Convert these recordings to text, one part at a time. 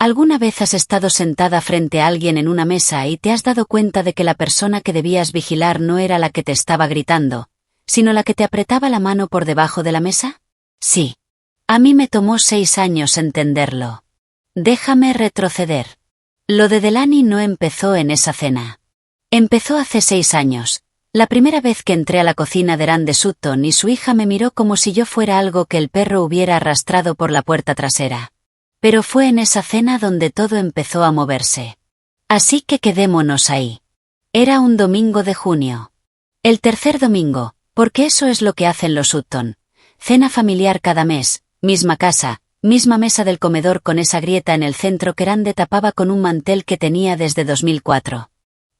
¿Alguna vez has estado sentada frente a alguien en una mesa y te has dado cuenta de que la persona que debías vigilar no era la que te estaba gritando, sino la que te apretaba la mano por debajo de la mesa? Sí. A mí me tomó 6 años entenderlo. Déjame retroceder. Lo de Delaney no empezó en esa cena. Empezó hace 6 años, la primera vez que entré a la cocina de Rande Sutton y su hija me miró como si yo fuera algo que el perro hubiera arrastrado por la puerta trasera. Pero fue en esa cena donde todo empezó a moverse. Así que quedémonos ahí. Era un domingo de junio. El tercer domingo, porque eso es lo que hacen los Sutton. Cena familiar cada mes, misma casa, misma mesa del comedor con esa grieta en el centro que Rande tapaba con un mantel que tenía desde 2004.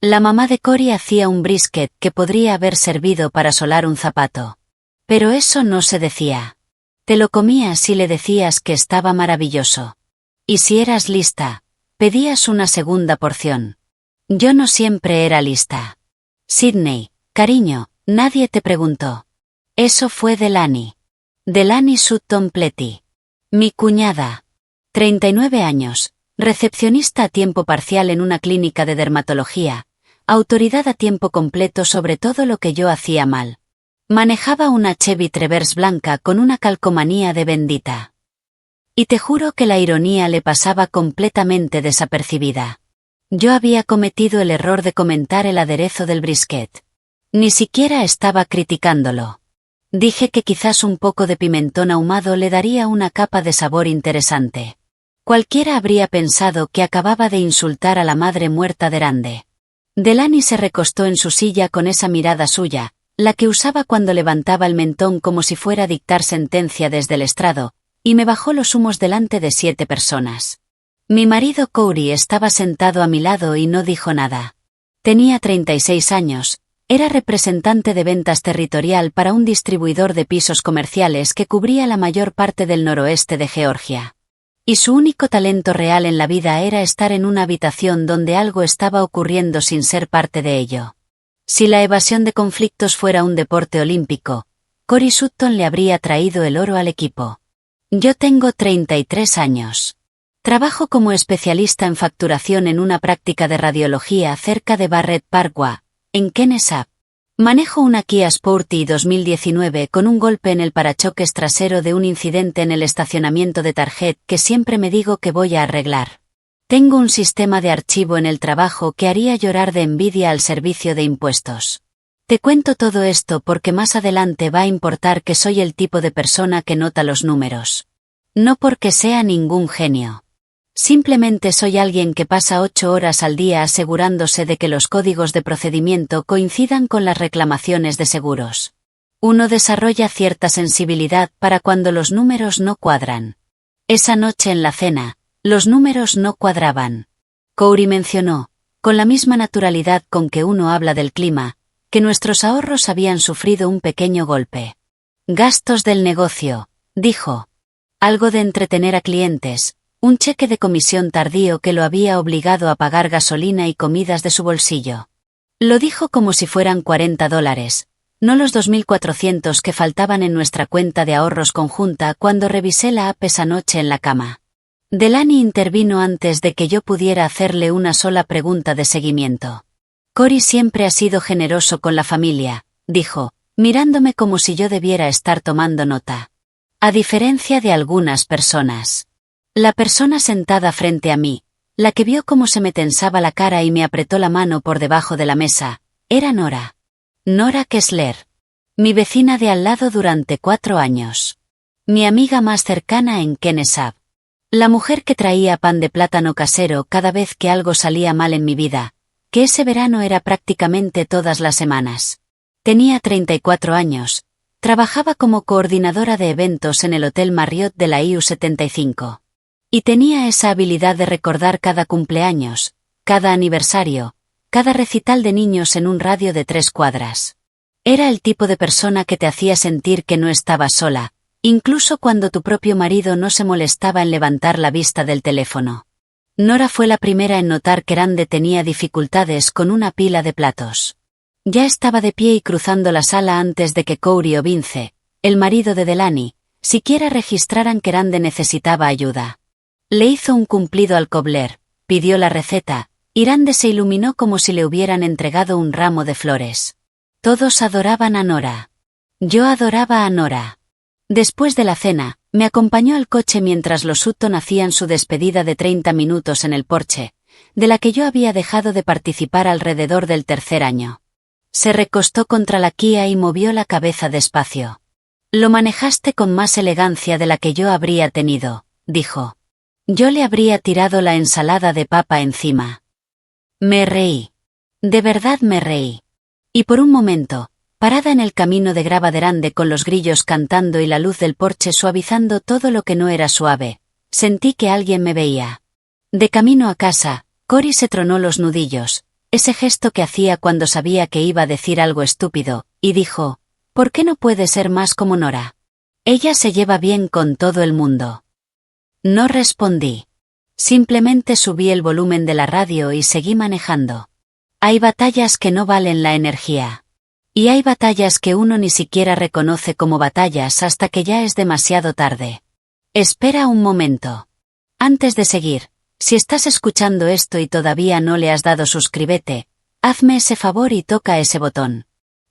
La mamá de Cory hacía un brisket que podría haber servido para solar un zapato. Pero eso no se decía. Te lo comías y le decías que estaba maravilloso. Y si eras lista, pedías una segunda porción. Yo no siempre era lista. Sydney, cariño, nadie te preguntó. Eso fue Delaney. Delaney Sutton Pletti. Mi cuñada. 39 años, recepcionista a tiempo parcial en una clínica de dermatología, autoridad a tiempo completo sobre todo lo que yo hacía mal. Manejaba una Chevy Traverse blanca con una calcomanía de bendita. Y te juro que la ironía le pasaba completamente desapercibida. Yo había cometido el error de comentar el aderezo del brisket. Ni siquiera estaba criticándolo. Dije que quizás un poco de pimentón ahumado le daría una capa de sabor interesante. Cualquiera habría pensado que acababa de insultar a la madre muerta de Rande. Delaney se recostó en su silla con esa mirada suya, la que usaba cuando levantaba el mentón como si fuera a dictar sentencia desde el estrado, y me bajó los humos delante de 7 personas. Mi marido Cory estaba sentado a mi lado y no dijo nada. Tenía 36 años, era representante de ventas territorial para un distribuidor de pisos comerciales que cubría la mayor parte del noroeste de Georgia. Y su único talento real en la vida era estar en una habitación donde algo estaba ocurriendo sin ser parte de ello. Si la evasión de conflictos fuera un deporte olímpico, Cory Sutton le habría traído el oro al equipo. Yo tengo 33 años. Trabajo como especialista en facturación en una práctica de radiología cerca de Barrett Parkway, en Kennesaw. Manejo una Kia Sportage 2019 con un golpe en el parachoques trasero de un incidente en el estacionamiento de Target que siempre me digo que voy a arreglar. Tengo un sistema de archivo en el trabajo que haría llorar de envidia al servicio de impuestos. Te cuento todo esto porque más adelante va a importar que soy el tipo de persona que nota los números. No porque sea ningún genio. Simplemente soy alguien que pasa 8 horas al día asegurándose de que los códigos de procedimiento coincidan con las reclamaciones de seguros. Uno desarrolla cierta sensibilidad para cuando los números no cuadran. Esa noche en la cena, los números no cuadraban. Cory mencionó, con la misma naturalidad con que uno habla del clima, que nuestros ahorros habían sufrido un pequeño golpe. Gastos del negocio, dijo. Algo de entretener a clientes. Un cheque de comisión tardío que lo había obligado a pagar gasolina y comidas de su bolsillo. Lo dijo como si fueran $40, no los 2.400 que faltaban en nuestra cuenta de ahorros conjunta cuando revisé la app esa noche en la cama. Delaney intervino antes de que yo pudiera hacerle una sola pregunta de seguimiento. Cory siempre ha sido generoso con la familia, dijo, mirándome como si yo debiera estar tomando nota. A diferencia de algunas personas. La persona sentada frente a mí, la que vio cómo se me tensaba la cara y me apretó la mano por debajo de la mesa, era Nora. Nora Kessler. Mi vecina de al lado durante 4 años. Mi amiga más cercana en Kennesaw. La mujer que traía pan de plátano casero cada vez que algo salía mal en mi vida, que ese verano era prácticamente todas las semanas. Tenía 34 años, trabajaba como coordinadora de eventos en el Hotel Marriott de la IU-75. Y tenía esa habilidad de recordar cada cumpleaños, cada aniversario, cada recital de niños en un radio de 3 cuadras. Era el tipo de persona que te hacía sentir que no estabas sola, incluso cuando tu propio marido no se molestaba en levantar la vista del teléfono. Nora fue la primera en notar que Rande tenía dificultades con una pila de platos. Ya estaba de pie y cruzando la sala antes de que Cory o Vince, el marido de Delaney, siquiera registraran que Rande necesitaba ayuda. Le hizo un cumplido al cobbler, pidió la receta, y Rande se iluminó como si le hubieran entregado un ramo de flores. Todos adoraban a Nora. Yo adoraba a Nora. Después de la cena, me acompañó al coche mientras los Sutton hacían su despedida de 30 minutos en el porche, de la que yo había dejado de participar alrededor del tercer año. Se recostó contra la Kia y movió la cabeza despacio. Lo manejaste con más elegancia de la que yo habría tenido, dijo. Yo le habría tirado la ensalada de papa encima. Me reí. De verdad me reí. Y por un momento, parada en el camino de grava de Rande con los grillos cantando y la luz del porche suavizando todo lo que no era suave, sentí que alguien me veía. De camino a casa, Cory se tronó los nudillos, ese gesto que hacía cuando sabía que iba a decir algo estúpido, y dijo, ¿por qué no puede ser más como Nora? Ella se lleva bien con todo el mundo. No respondí. Simplemente subí el volumen de la radio y seguí manejando. Hay batallas que no valen la energía. Y hay batallas que uno ni siquiera reconoce como batallas hasta que ya es demasiado tarde. Espera un momento. Antes de seguir, si estás escuchando esto y todavía no le has dado suscríbete, hazme ese favor y toca ese botón.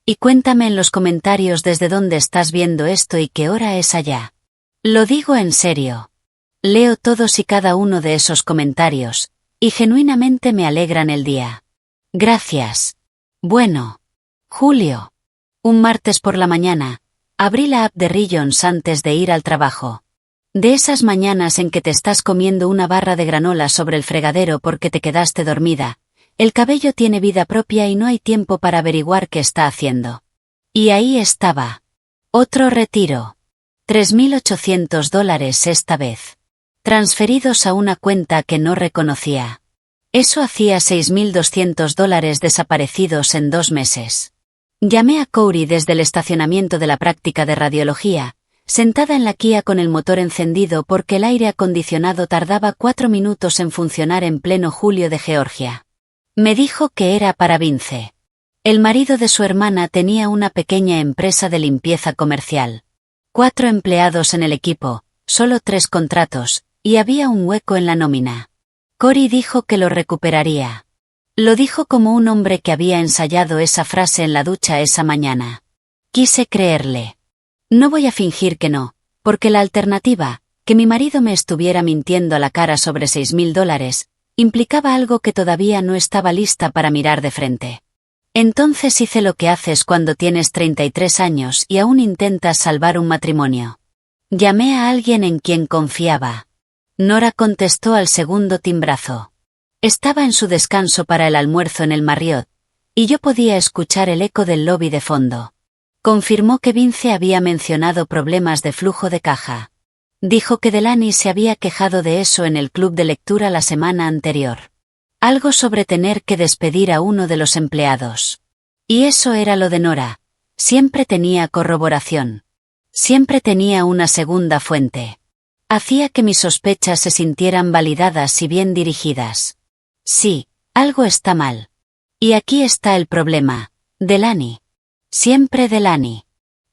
Y cuéntame en los comentarios desde dónde estás viendo esto y qué hora es allá. Lo digo en serio. Leo todos y cada uno de esos comentarios, y genuinamente me alegran el día. Gracias. Bueno. Julio. Un martes por la mañana, abrí la app de Rillions antes de ir al trabajo. De esas mañanas en que te estás comiendo una barra de granola sobre el fregadero porque te quedaste dormida, el cabello tiene vida propia y no hay tiempo para averiguar qué está haciendo. Y ahí estaba. Otro retiro. $3.800 esta vez. Transferidos a una cuenta que no reconocía. Eso hacía $6.200 desaparecidos en 2 meses. Llamé a Cory desde el estacionamiento de la práctica de radiología, sentada en la Kia con el motor encendido porque el aire acondicionado tardaba 4 minutos en funcionar en pleno julio de Georgia. Me dijo que era para Vince. El marido de su hermana tenía una pequeña empresa de limpieza comercial. 4 empleados en el equipo, solo 3 contratos, y había un hueco en la nómina. Cory dijo que lo recuperaría. Lo dijo como un hombre que había ensayado esa frase en la ducha esa mañana. Quise creerle. No voy a fingir que no, porque la alternativa, que mi marido me estuviera mintiendo a la cara sobre $6.000, implicaba algo que todavía no estaba lista para mirar de frente. Entonces hice lo que haces cuando tienes 33 años y aún intentas salvar un matrimonio. Llamé a alguien en quien confiaba. Nora contestó al segundo timbrazo. Estaba en su descanso para el almuerzo en el Marriott, y yo podía escuchar el eco del lobby de fondo. Confirmó que Vince había mencionado problemas de flujo de caja. Dijo que Delaney se había quejado de eso en el club de lectura la semana anterior. Algo sobre tener que despedir a uno de los empleados. Y eso era lo de Nora. Siempre tenía corroboración. Siempre tenía una segunda fuente. Hacía que mis sospechas se sintieran validadas y bien dirigidas. Sí, algo está mal. Y aquí está el problema. Delaney. Siempre Delaney.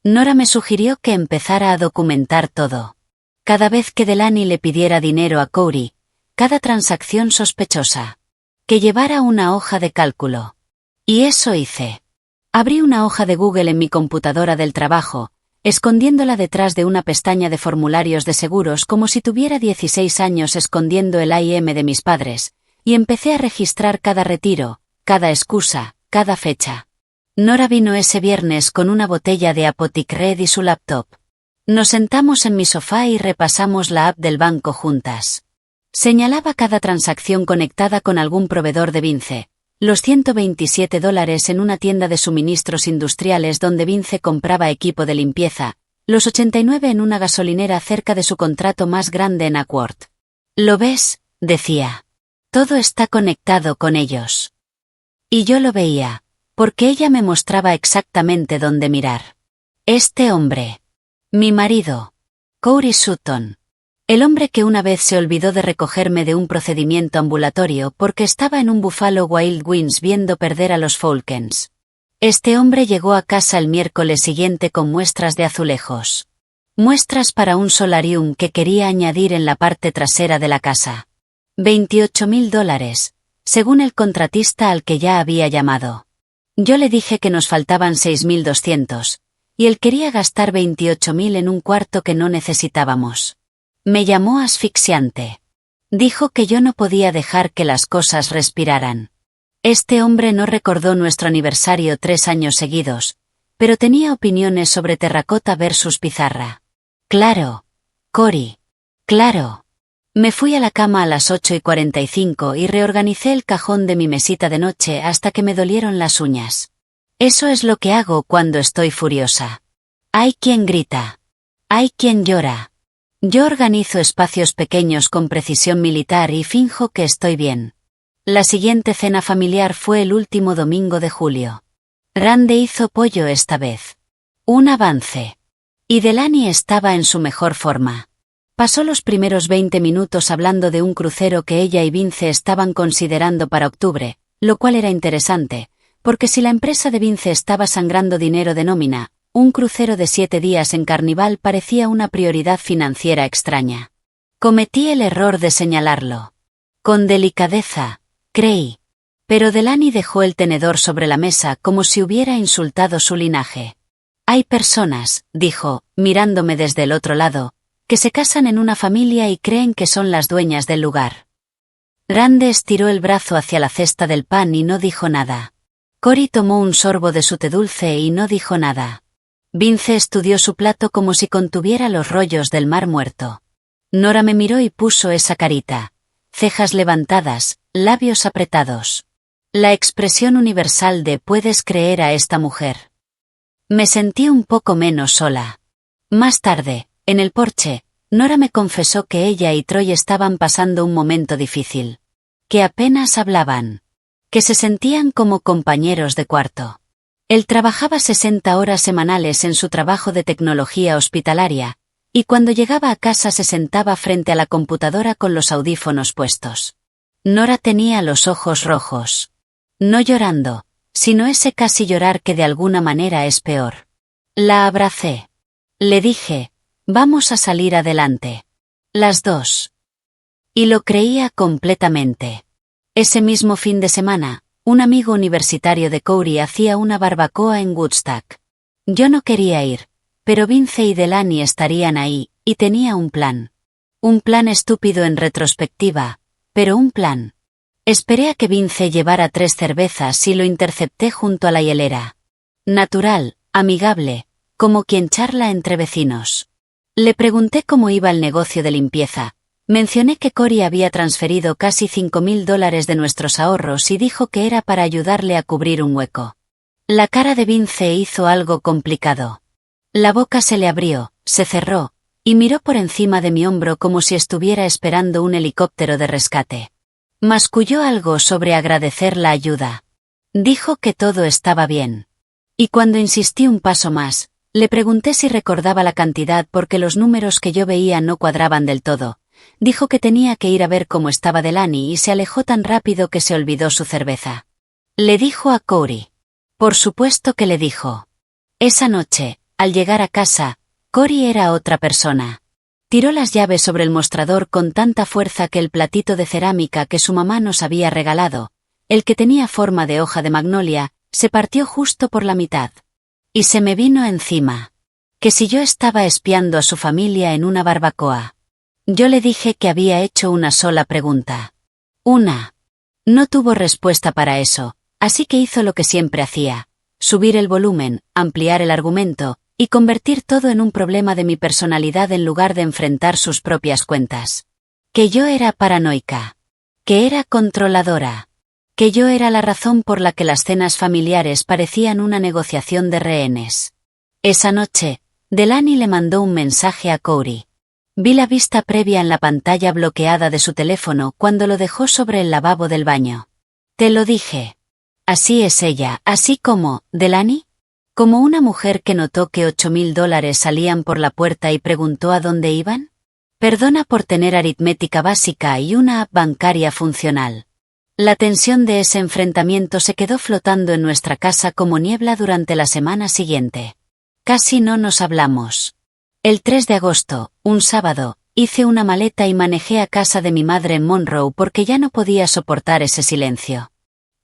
Nora me sugirió que empezara a documentar todo. Cada vez que Delaney le pidiera dinero a Cory, cada transacción sospechosa. Que llevara una hoja de cálculo. Y eso hice. Abrí una hoja de Google en mi computadora del trabajo, escondiéndola detrás de una pestaña de formularios de seguros como si tuviera 16 años escondiendo el IM de mis padres, y empecé a registrar cada retiro, cada excusa, cada fecha. Nora vino ese viernes con una botella de Apotic Red y su laptop. Nos sentamos en mi sofá y repasamos la app del banco juntas. Señalaba cada transacción conectada con algún proveedor de Vince. Los $127 en una tienda de suministros industriales donde Vince compraba equipo de limpieza, los 89 en una gasolinera cerca de su contrato más grande en Acworth. ¿Lo ves?, decía. Todo está conectado con ellos. Y yo lo veía, porque ella me mostraba exactamente dónde mirar. Este hombre. Mi marido. Cory Sutton. El hombre que una vez se olvidó de recogerme de un procedimiento ambulatorio porque estaba en un Buffalo Wild Wings viendo perder a los Falcons. Este hombre llegó a casa el miércoles siguiente con muestras de azulejos. Muestras para un solarium que quería añadir en la parte trasera de la casa. $28.000, según el contratista al que ya había llamado. Yo le dije que nos faltaban 6.200, y él quería gastar 28.000 en un cuarto que no necesitábamos. Me llamó asfixiante. Dijo que yo no podía dejar que las cosas respiraran. Este hombre no recordó nuestro aniversario 3 años seguidos, pero tenía opiniones sobre terracota versus pizarra. Claro, Cory. Claro. Me fui a la cama a las 8:45 y reorganicé el cajón de mi mesita de noche hasta que me dolieron las uñas. Eso es lo que hago cuando estoy furiosa. Hay quien grita. Hay quien llora. Yo organizo espacios pequeños con precisión militar y finjo que estoy bien. La siguiente cena familiar fue el último domingo de julio. Rande hizo pollo esta vez. Un avance. Y Delaney estaba en su mejor forma. Pasó los primeros 20 minutos hablando de un crucero que ella y Vince estaban considerando para octubre, lo cual era interesante, porque si la empresa de Vince estaba sangrando dinero de nómina, un crucero de 7 días en Carnival parecía una prioridad financiera extraña. Cometí el error de señalarlo. Con delicadeza, creí. Pero Delaney dejó el tenedor sobre la mesa como si hubiera insultado su linaje. Hay personas, dijo, mirándome desde el otro lado, que se casan en una familia y creen que son las dueñas del lugar. Rande estiró el brazo hacia la cesta del pan y no dijo nada. Cory tomó un sorbo de su té dulce y no dijo nada. Vince estudió su plato como si contuviera los rollos del mar muerto. Nora me miró y puso esa carita. Cejas levantadas, labios apretados. La expresión universal de «¿puedes creer a esta mujer?». Me sentí un poco menos sola. Más tarde, en el porche, Nora me confesó que ella y Troy estaban pasando un momento difícil. Que apenas hablaban. Que se sentían como compañeros de cuarto. Él trabajaba 60 horas semanales en su trabajo de tecnología hospitalaria, y cuando llegaba a casa se sentaba frente a la computadora con los audífonos puestos. Nora tenía los ojos rojos. No llorando, sino ese casi llorar que de alguna manera es peor. La abracé. Le dije, vamos a salir adelante. Las dos. Y lo creía completamente. Ese mismo fin de semana, un amigo universitario de Cory hacía una barbacoa en Woodstock. Yo no quería ir, pero Vince y Delaney estarían ahí, y tenía un plan. Un plan estúpido en retrospectiva, pero un plan. Esperé a que Vince llevara 3 cervezas y lo intercepté junto a la hielera. Natural, amigable, como quien charla entre vecinos. Le pregunté cómo iba el negocio de limpieza. Mencioné que Cory había transferido casi $5.000 de nuestros ahorros y dijo que era para ayudarle a cubrir un hueco. La cara de Vince hizo algo complicado. La boca se le abrió, se cerró, y miró por encima de mi hombro como si estuviera esperando un helicóptero de rescate. Masculló algo sobre agradecer la ayuda. Dijo que todo estaba bien. Y cuando insistí un paso más, le pregunté si recordaba la cantidad porque los números que yo veía no cuadraban del todo. Dijo que tenía que ir a ver cómo estaba Delaney y se alejó tan rápido que se olvidó su cerveza. Le dijo a Cory. Por supuesto que le dijo. Esa noche, al llegar a casa, Cory era otra persona. Tiró las llaves sobre el mostrador con tanta fuerza que el platito de cerámica que su mamá nos había regalado, el que tenía forma de hoja de magnolia, se partió justo por la mitad. Y se me vino encima. Que si yo estaba espiando a su familia en una barbacoa. Yo le dije que había hecho una sola pregunta. Una. No tuvo respuesta para eso, así que hizo lo que siempre hacía. Subir el volumen, ampliar el argumento, y convertir todo en un problema de mi personalidad en lugar de enfrentar sus propias cuentas. Que yo era paranoica. Que era controladora. Que yo era la razón por la que las cenas familiares parecían una negociación de rehenes. Esa noche, Delaney le mandó un mensaje a Cory. Vi la vista previa en la pantalla bloqueada de su teléfono cuando lo dejó sobre el lavabo del baño. Te lo dije. Así es ella, así como, Delaney. Como una mujer que notó que $8.000 salían por la puerta y preguntó a dónde iban. Perdona por tener aritmética básica y una app bancaria funcional. La tensión de ese enfrentamiento se quedó flotando en nuestra casa como niebla durante la semana siguiente. Casi no nos hablamos. El 3 de agosto, un sábado, hice una maleta y manejé a casa de mi madre en Monroe porque ya no podía soportar ese silencio.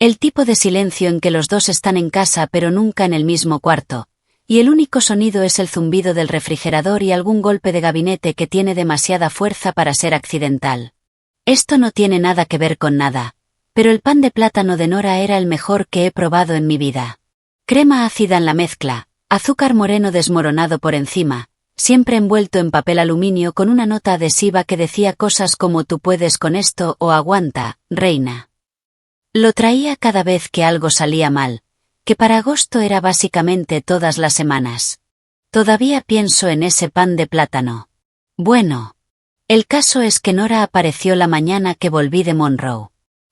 El tipo de silencio en que los dos están en casa pero nunca en el mismo cuarto, y el único sonido es el zumbido del refrigerador y algún golpe de gabinete que tiene demasiada fuerza para ser accidental. Esto no tiene nada que ver con nada, pero el pan de plátano de Nora era el mejor que he probado en mi vida. Crema ácida en la mezcla, azúcar moreno desmoronado por encima, siempre envuelto en papel aluminio con una nota adhesiva que decía cosas como tú puedes con esto o aguanta, reina. Lo traía cada vez que algo salía mal, que para agosto era básicamente todas las semanas. Todavía pienso en ese pan de plátano. Bueno. El caso es que Nora apareció la mañana que volví de Monroe.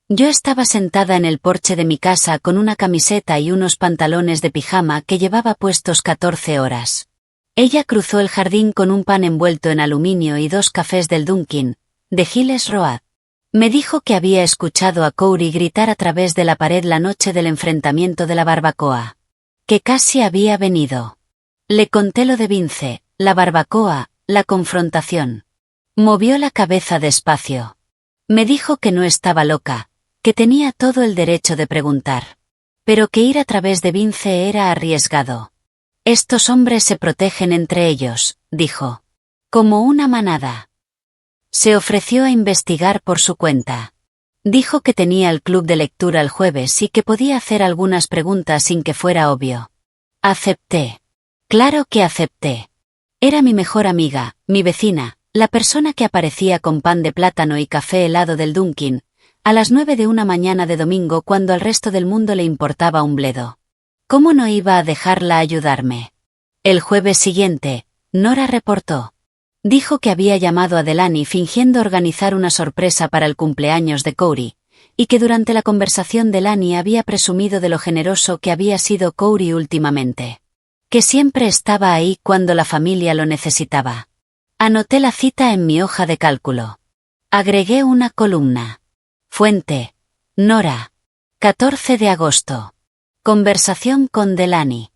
Yo estaba sentada en el porche de mi casa con una camiseta y unos pantalones de pijama que llevaba puestos 14 horas. Ella cruzó el jardín con un pan envuelto en aluminio y 2 cafés del Dunkin', de Giles Road. Me dijo que había escuchado a Corey gritar a través de la pared la noche del enfrentamiento de la barbacoa. Que casi había venido. Le conté lo de Vince, la barbacoa, la confrontación. Movió la cabeza despacio. Me dijo que no estaba loca, que tenía todo el derecho de preguntar. Pero que ir a través de Vince era arriesgado. Estos hombres se protegen entre ellos, dijo. Como una manada. Se ofreció a investigar por su cuenta. Dijo que tenía el club de lectura el jueves y que podía hacer algunas preguntas sin que fuera obvio. Acepté. Claro que acepté. Era mi mejor amiga, mi vecina, la persona que aparecía con pan de plátano y café helado del Dunkin', a las 9 de una mañana de domingo cuando al resto del mundo le importaba un bledo. ¿Cómo no iba a dejarla ayudarme? El jueves siguiente, Nora reportó. Dijo que había llamado a Delaney fingiendo organizar una sorpresa para el cumpleaños de Corey, y que durante la conversación Delaney había presumido de lo generoso que había sido Corey últimamente. Que siempre estaba ahí cuando la familia lo necesitaba. Anoté la cita en mi hoja de cálculo. Agregué una columna. Fuente. Nora. 14 de agosto. Conversación con Delaney.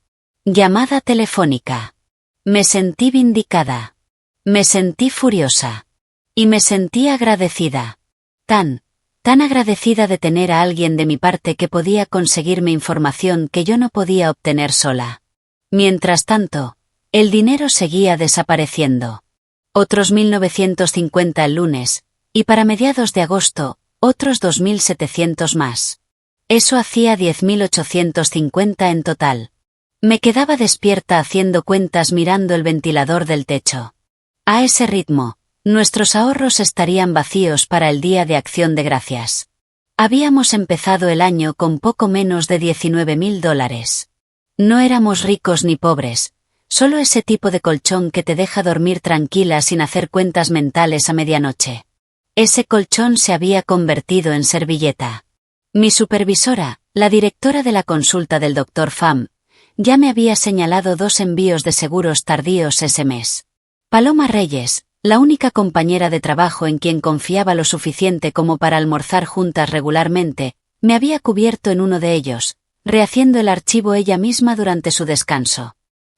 Llamada telefónica. Me sentí vindicada. Me sentí furiosa. Y me sentí agradecida. Tan agradecida de tener a alguien de mi parte que podía conseguirme información que yo no podía obtener sola. Mientras tanto, el dinero seguía desapareciendo. Otros 1950 el lunes, y para mediados de agosto, otros 2700 más. Eso hacía 10.850 en total. Me quedaba despierta haciendo cuentas mirando el ventilador del techo. A ese ritmo, nuestros ahorros estarían vacíos para el Día de Acción de Gracias. Habíamos empezado el año con poco menos de $19.000. No éramos ricos ni pobres, solo ese tipo de colchón que te deja dormir tranquila sin hacer cuentas mentales a medianoche. Ese colchón se había convertido en servilleta. Mi supervisora, la directora de la consulta del Dr. Pham, ya me había señalado 2 envíos de seguros tardíos ese mes. Paloma Reyes, la única compañera de trabajo en quien confiaba lo suficiente como para almorzar juntas regularmente, me había cubierto en uno de ellos, rehaciendo el archivo ella misma durante su descanso.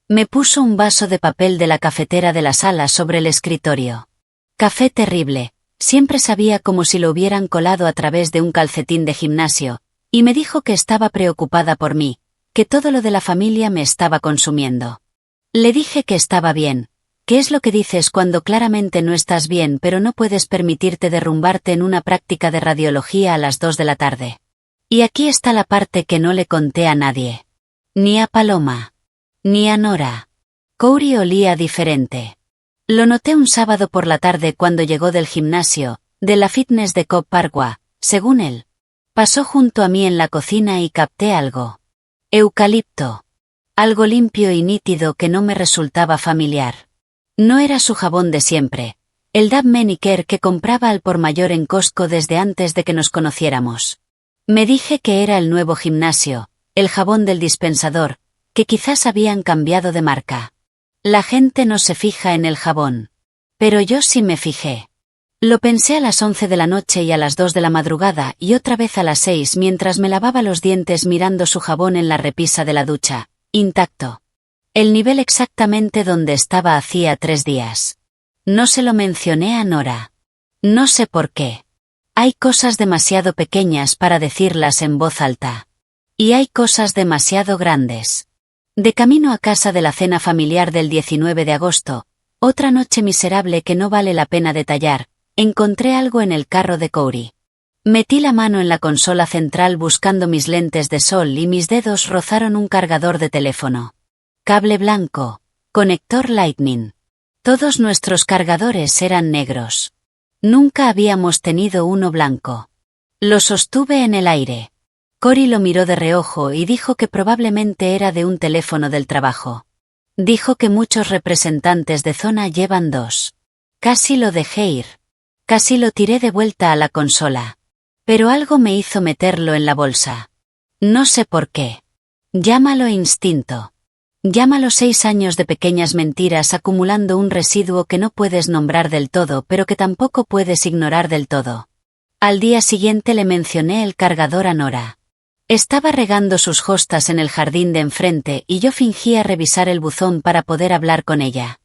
Me puso un vaso de papel de la cafetera de la sala sobre el escritorio. Café terrible, siempre sabía como si lo hubieran colado a través de un calcetín de gimnasio, y me dijo que estaba preocupada por mí, que todo lo de la familia me estaba consumiendo. Le dije que estaba bien. ¿Qué es lo que dices cuando claramente no estás bien pero no puedes permitirte derrumbarte en una práctica de radiología a las 2 de la tarde? Y aquí está la parte que no le conté a nadie. Ni a Paloma. Ni a Nora. Corey olía diferente. Lo noté un sábado por la tarde cuando llegó del gimnasio, de la fitness de Cobb Parkway, según él. Pasó junto a mí en la cocina y capté algo. Eucalipto. Algo limpio y nítido que no me resultaba familiar. No era su jabón de siempre, el Dove Manicure que compraba al por mayor en Costco desde antes de que nos conociéramos. Me dije que era el nuevo gimnasio, el jabón del dispensador, que quizás habían cambiado de marca. La gente no se fija en el jabón. Pero yo sí me fijé. Lo pensé a las 11 de la noche y a las 2 de la madrugada y otra vez a las 6 mientras me lavaba los dientes mirando su jabón en la repisa de la ducha, intacto. El nivel exactamente donde estaba hacía 3 días. No se lo mencioné a Nora. No sé por qué. Hay cosas demasiado pequeñas para decirlas en voz alta. Y hay cosas demasiado grandes. De camino a casa de la cena familiar del 19 de agosto, otra noche miserable que no vale la pena detallar, encontré algo en el carro de Corey. Metí la mano en la consola central buscando mis lentes de sol y mis dedos rozaron un cargador de teléfono. Cable blanco, conector Lightning. Todos nuestros cargadores eran negros. Nunca habíamos tenido uno blanco. Lo sostuve en el aire. Corey lo miró de reojo y dijo que probablemente era de un teléfono del trabajo. Dijo que muchos representantes de zona llevan 2. Casi lo dejé ir. Casi lo tiré de vuelta a la consola. Pero algo me hizo meterlo en la bolsa. No sé por qué. Llámalo instinto. Llámalo 6 años de pequeñas mentiras acumulando un residuo que no puedes nombrar del todo pero que tampoco puedes ignorar del todo. Al día siguiente le mencioné el cargador a Nora. Estaba regando sus hostas en el jardín de enfrente y yo fingía revisar el buzón para poder hablar con ella.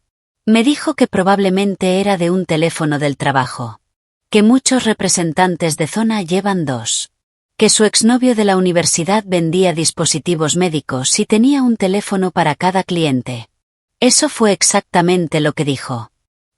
Me dijo que probablemente era de un teléfono del trabajo. Que muchos representantes de zona llevan 2. Que su exnovio de la universidad vendía dispositivos médicos y tenía un teléfono para cada cliente. Eso fue exactamente lo que dijo.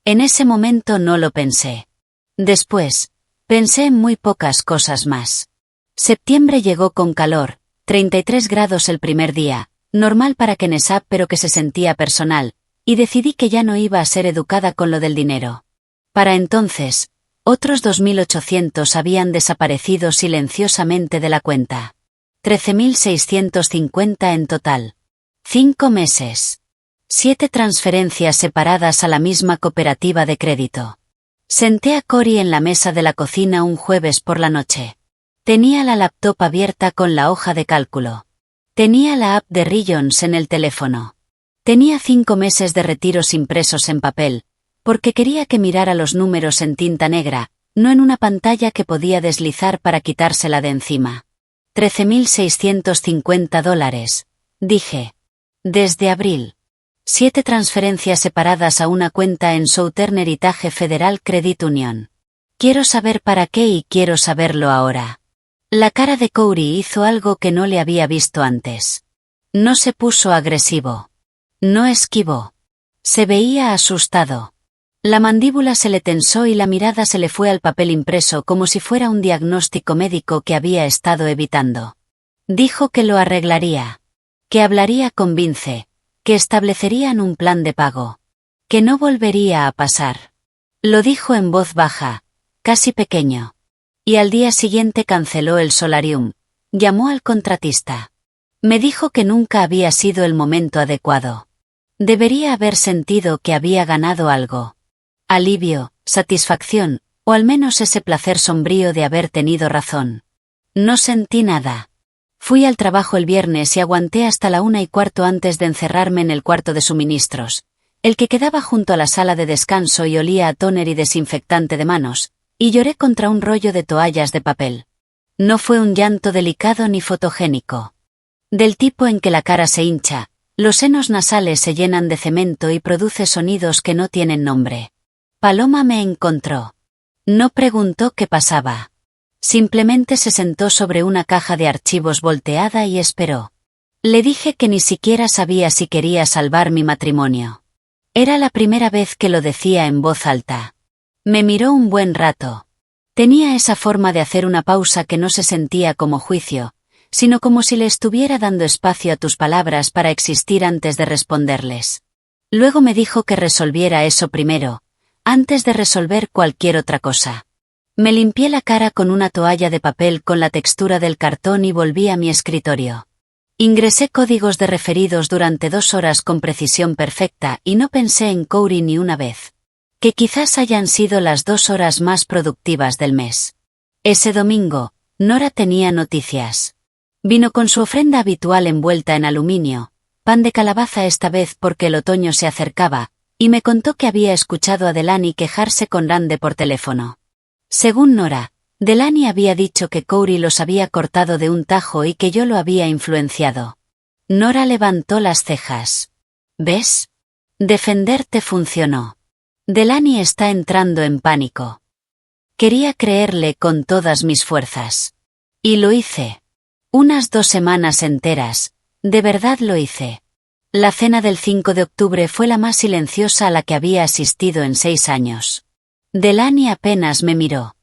En ese momento no lo pensé. Después, pensé en muy pocas cosas más. Septiembre llegó con calor, 33 grados el primer día, normal para Kennesap pero que se sentía personal, y decidí que ya no iba a ser educada con lo del dinero. Para entonces, otros 2.800 habían desaparecido silenciosamente de la cuenta. 13.650 en total. 5 meses. 7 transferencias separadas a la misma cooperativa de crédito. Senté a Corey en la mesa de la cocina un jueves por la noche. Tenía la laptop abierta con la hoja de cálculo. Tenía la app de Rillions en el teléfono. Tenía 5 meses de retiros impresos en papel, porque quería que mirara los números en tinta negra, no en una pantalla que podía deslizar para quitársela de encima. $13.650, dije. Desde abril. 7 transferencias separadas a una cuenta en Southern Heritage Federal Credit Union. Quiero saber para qué y quiero saberlo ahora. La cara de Corey hizo algo que no le había visto antes. No se puso agresivo. No esquivó. Se veía asustado. La mandíbula se le tensó y la mirada se le fue al papel impreso como si fuera un diagnóstico médico que había estado evitando. Dijo que lo arreglaría. Que hablaría con Vince. Que establecerían un plan de pago. Que no volvería a pasar. Lo dijo en voz baja, casi pequeño. Y al día siguiente canceló el solarium. Llamó al contratista. Me dijo que nunca había sido el momento adecuado. Debería haber sentido que había ganado algo. Alivio, satisfacción, o al menos ese placer sombrío de haber tenido razón. No sentí nada. Fui al trabajo el viernes y aguanté hasta la 1:15 antes de encerrarme en el cuarto de suministros, el que quedaba junto a la sala de descanso y olía a tóner y desinfectante de manos, y lloré contra un rollo de toallas de papel. No fue un llanto delicado ni fotogénico. Del tipo en que la cara se hincha, los senos nasales se llenan de cemento y produce sonidos que no tienen nombre. Paloma me encontró. No preguntó qué pasaba. Simplemente se sentó sobre una caja de archivos volteada y esperó. Le dije que ni siquiera sabía si quería salvar mi matrimonio. Era la primera vez que lo decía en voz alta. Me miró un buen rato. Tenía esa forma de hacer una pausa que no se sentía como juicio, sino como si le estuviera dando espacio a tus palabras para existir antes de responderles. Luego me dijo que resolviera eso primero, antes de resolver cualquier otra cosa. Me limpié la cara con una toalla de papel con la textura del cartón y volví a mi escritorio. Ingresé códigos de referidos durante 2 horas con precisión perfecta y no pensé en Corey ni una vez. Que quizás hayan sido las 2 horas más productivas del mes. Ese domingo, Nora tenía noticias. Vino con su ofrenda habitual envuelta en aluminio, pan de calabaza esta vez porque el otoño se acercaba, y me contó que había escuchado a Delaney quejarse con Rande por teléfono. Según Nora, Delaney había dicho que Corey los había cortado de un tajo y que yo lo había influenciado. Nora levantó las cejas. ¿Ves? Defenderte funcionó. Delaney está entrando en pánico. Quería creerle con todas mis fuerzas. Y lo hice. Unas 2 semanas enteras, de verdad lo hice. La cena del 5 de octubre fue la más silenciosa a la que había asistido en 6 años. Delaney apenas me miró.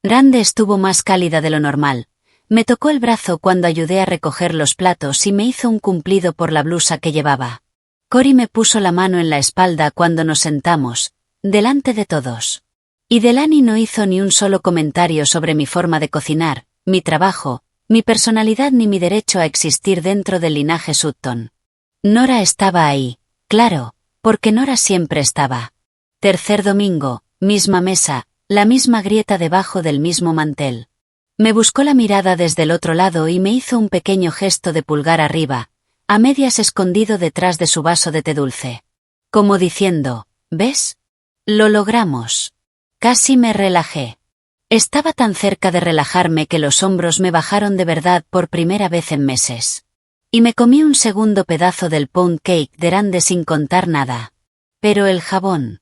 Rand estuvo más cálida de lo normal. Me tocó el brazo cuando ayudé a recoger los platos y me hizo un cumplido por la blusa que llevaba. Cory me puso la mano en la espalda cuando nos sentamos, delante de todos. Y Delaney no hizo ni un solo comentario sobre mi forma de cocinar, mi trabajo, mi personalidad ni mi derecho a existir dentro del linaje Sutton. Nora estaba ahí, claro, porque Nora siempre estaba. Tercer domingo, misma mesa, la misma grieta debajo del mismo mantel. Me buscó la mirada desde el otro lado y me hizo un pequeño gesto de pulgar arriba, a medias escondido detrás de su vaso de té dulce. Como diciendo, ¿ves? Lo logramos. Casi me relajé. Estaba tan cerca de relajarme que los hombros me bajaron de verdad por primera vez en meses. Y me comí un segundo pedazo del pound cake de Rand sin contar nada. Pero el jabón.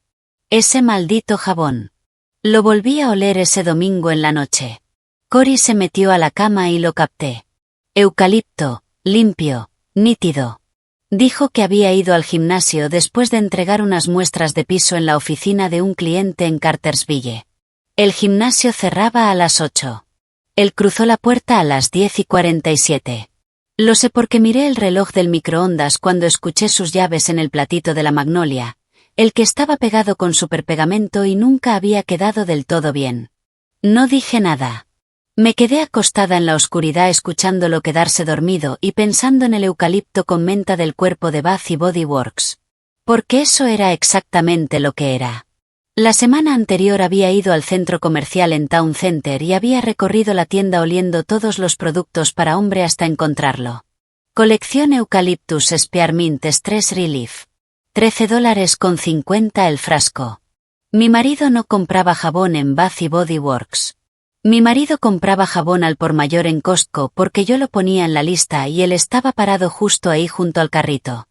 Ese maldito jabón. Lo volví a oler ese domingo en la noche. Cory se metió a la cama y lo capté. Eucalipto, limpio, nítido. Dijo que había ido al gimnasio después de entregar unas muestras de piso en la oficina de un cliente en Cartersville. El gimnasio cerraba a las 8. Él cruzó la puerta a las 10:47. Lo sé porque miré el reloj del microondas cuando escuché sus llaves en el platito de la Magnolia, el que estaba pegado con superpegamento y nunca había quedado del todo bien. No dije nada. Me quedé acostada en la oscuridad escuchándolo quedarse dormido y pensando en el eucalipto con menta del cuerpo de Bath y Body Works. Porque eso era exactamente lo que era. La semana anterior había ido al centro comercial en Town Center y había recorrido la tienda oliendo todos los productos para hombre hasta encontrarlo. Colección Eucalyptus Spearmint Stress Relief. $13.50 el frasco. Mi marido no compraba jabón en Bath y Body Works. Mi marido compraba jabón al por mayor en Costco porque yo lo ponía en la lista y él estaba parado justo ahí junto al carrito.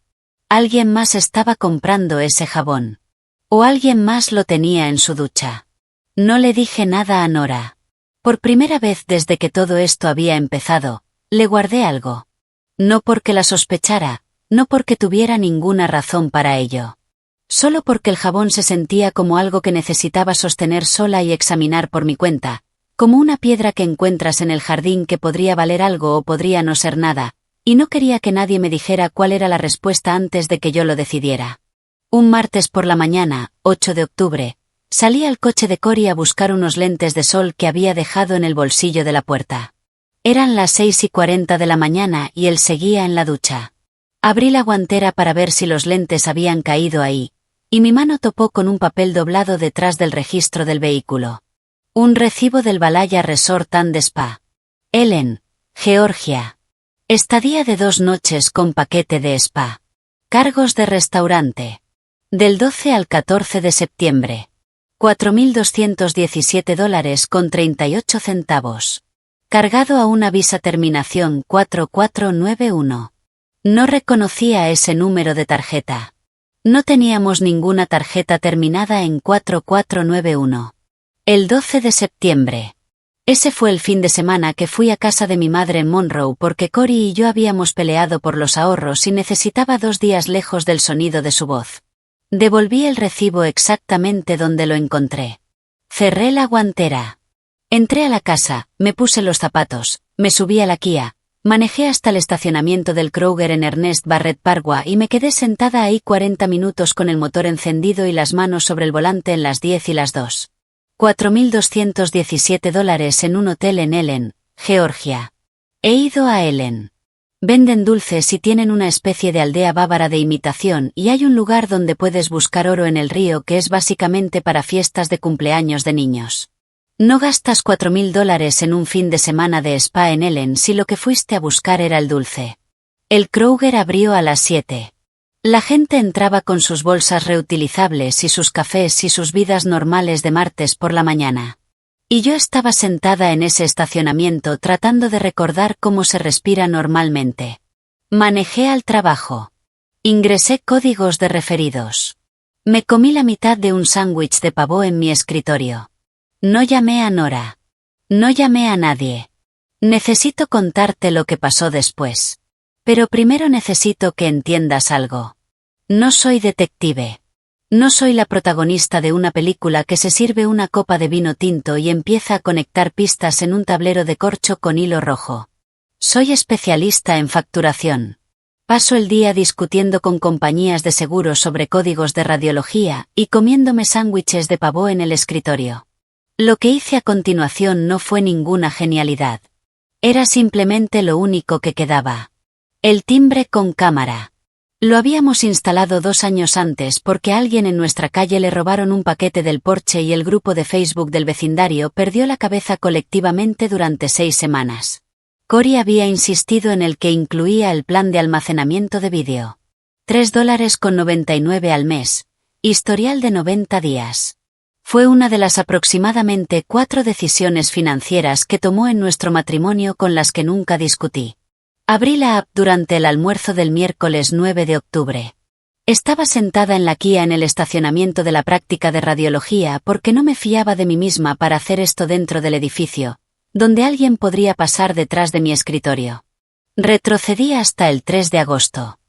Alguien más estaba comprando ese jabón. O alguien más lo tenía en su ducha. No le dije nada a Nora. Por primera vez desde que todo esto había empezado, le guardé algo. No porque la sospechara, no porque tuviera ninguna razón para ello. Solo porque el jabón se sentía como algo que necesitaba sostener sola y examinar por mi cuenta, como una piedra que encuentras en el jardín que podría valer algo o podría no ser nada, y no quería que nadie me dijera cuál era la respuesta antes de que yo lo decidiera. Un martes por la mañana, 8 de octubre, salí al coche de Cory a buscar unos lentes de sol que había dejado en el bolsillo de la puerta. Eran las 6:40 de la mañana y él seguía en la ducha. Abrí la guantera para ver si los lentes habían caído ahí, y mi mano topó con un papel doblado detrás del registro del vehículo. Un recibo del Valhalla Resort and Spa. Ellen, Georgia. Estadía de 2 noches con paquete de spa. Cargos de restaurante. Del 12 al 14 de septiembre. $4.217.38. Cargado a una visa terminación 4491. No reconocía ese número de tarjeta. No teníamos ninguna tarjeta terminada en 4491. El 12 de septiembre. Ese fue el fin de semana que fui a casa de mi madre en Monroe porque Cory y yo habíamos peleado por los ahorros y necesitaba 2 días lejos del sonido de su voz. Devolví el recibo exactamente donde lo encontré. Cerré la guantera. Entré a la casa, me puse los zapatos, me subí a la Kia, manejé hasta el estacionamiento del Kroger en Ernest Barrett Parkway y me quedé sentada ahí 40 minutos con el motor encendido y las manos sobre el volante en las 10 y las 2. $4.217 en un hotel en Ellen, Georgia. He ido a Ellen. Venden dulces y tienen una especie de aldea bávara de imitación y hay un lugar donde puedes buscar oro en el río que es básicamente para fiestas de cumpleaños de niños. No gastas $4.000 en un fin de semana de spa en Ellen si lo que fuiste a buscar era el dulce. El Kroger abrió a las 7. La gente entraba con sus bolsas reutilizables y sus cafés y sus vidas normales de martes por la mañana. Y yo estaba sentada en ese estacionamiento tratando de recordar cómo se respira normalmente. Manejé al trabajo. Ingresé códigos de referidos. Me comí la mitad de un sándwich de pavo en mi escritorio. No llamé a Nora. No llamé a nadie. Necesito contarte lo que pasó después. Pero primero necesito que entiendas algo. No soy detective. No soy la protagonista de una película que se sirve una copa de vino tinto y empieza a conectar pistas en un tablero de corcho con hilo rojo. Soy especialista en facturación. Paso el día discutiendo con compañías de seguros sobre códigos de radiología y comiéndome sándwiches de pavo en el escritorio. Lo que hice a continuación no fue ninguna genialidad. Era simplemente lo único que quedaba. El timbre con cámara. Lo habíamos instalado 2 años antes porque a alguien en nuestra calle le robaron un paquete del porche y el grupo de Facebook del vecindario perdió la cabeza colectivamente durante 6 semanas. Cory había insistido en el que incluía el plan de almacenamiento de vídeo. $3.99 al mes. Historial de 90 días. Fue una de las aproximadamente 4 decisiones financieras que tomó en nuestro matrimonio con las que nunca discutí. Abrí la app durante el almuerzo del miércoles 9 de octubre. Estaba sentada en la Kia en el estacionamiento de la práctica de radiología porque no me fiaba de mí misma para hacer esto dentro del edificio, donde alguien podría pasar detrás de mi escritorio. Retrocedí hasta el 3 de agosto.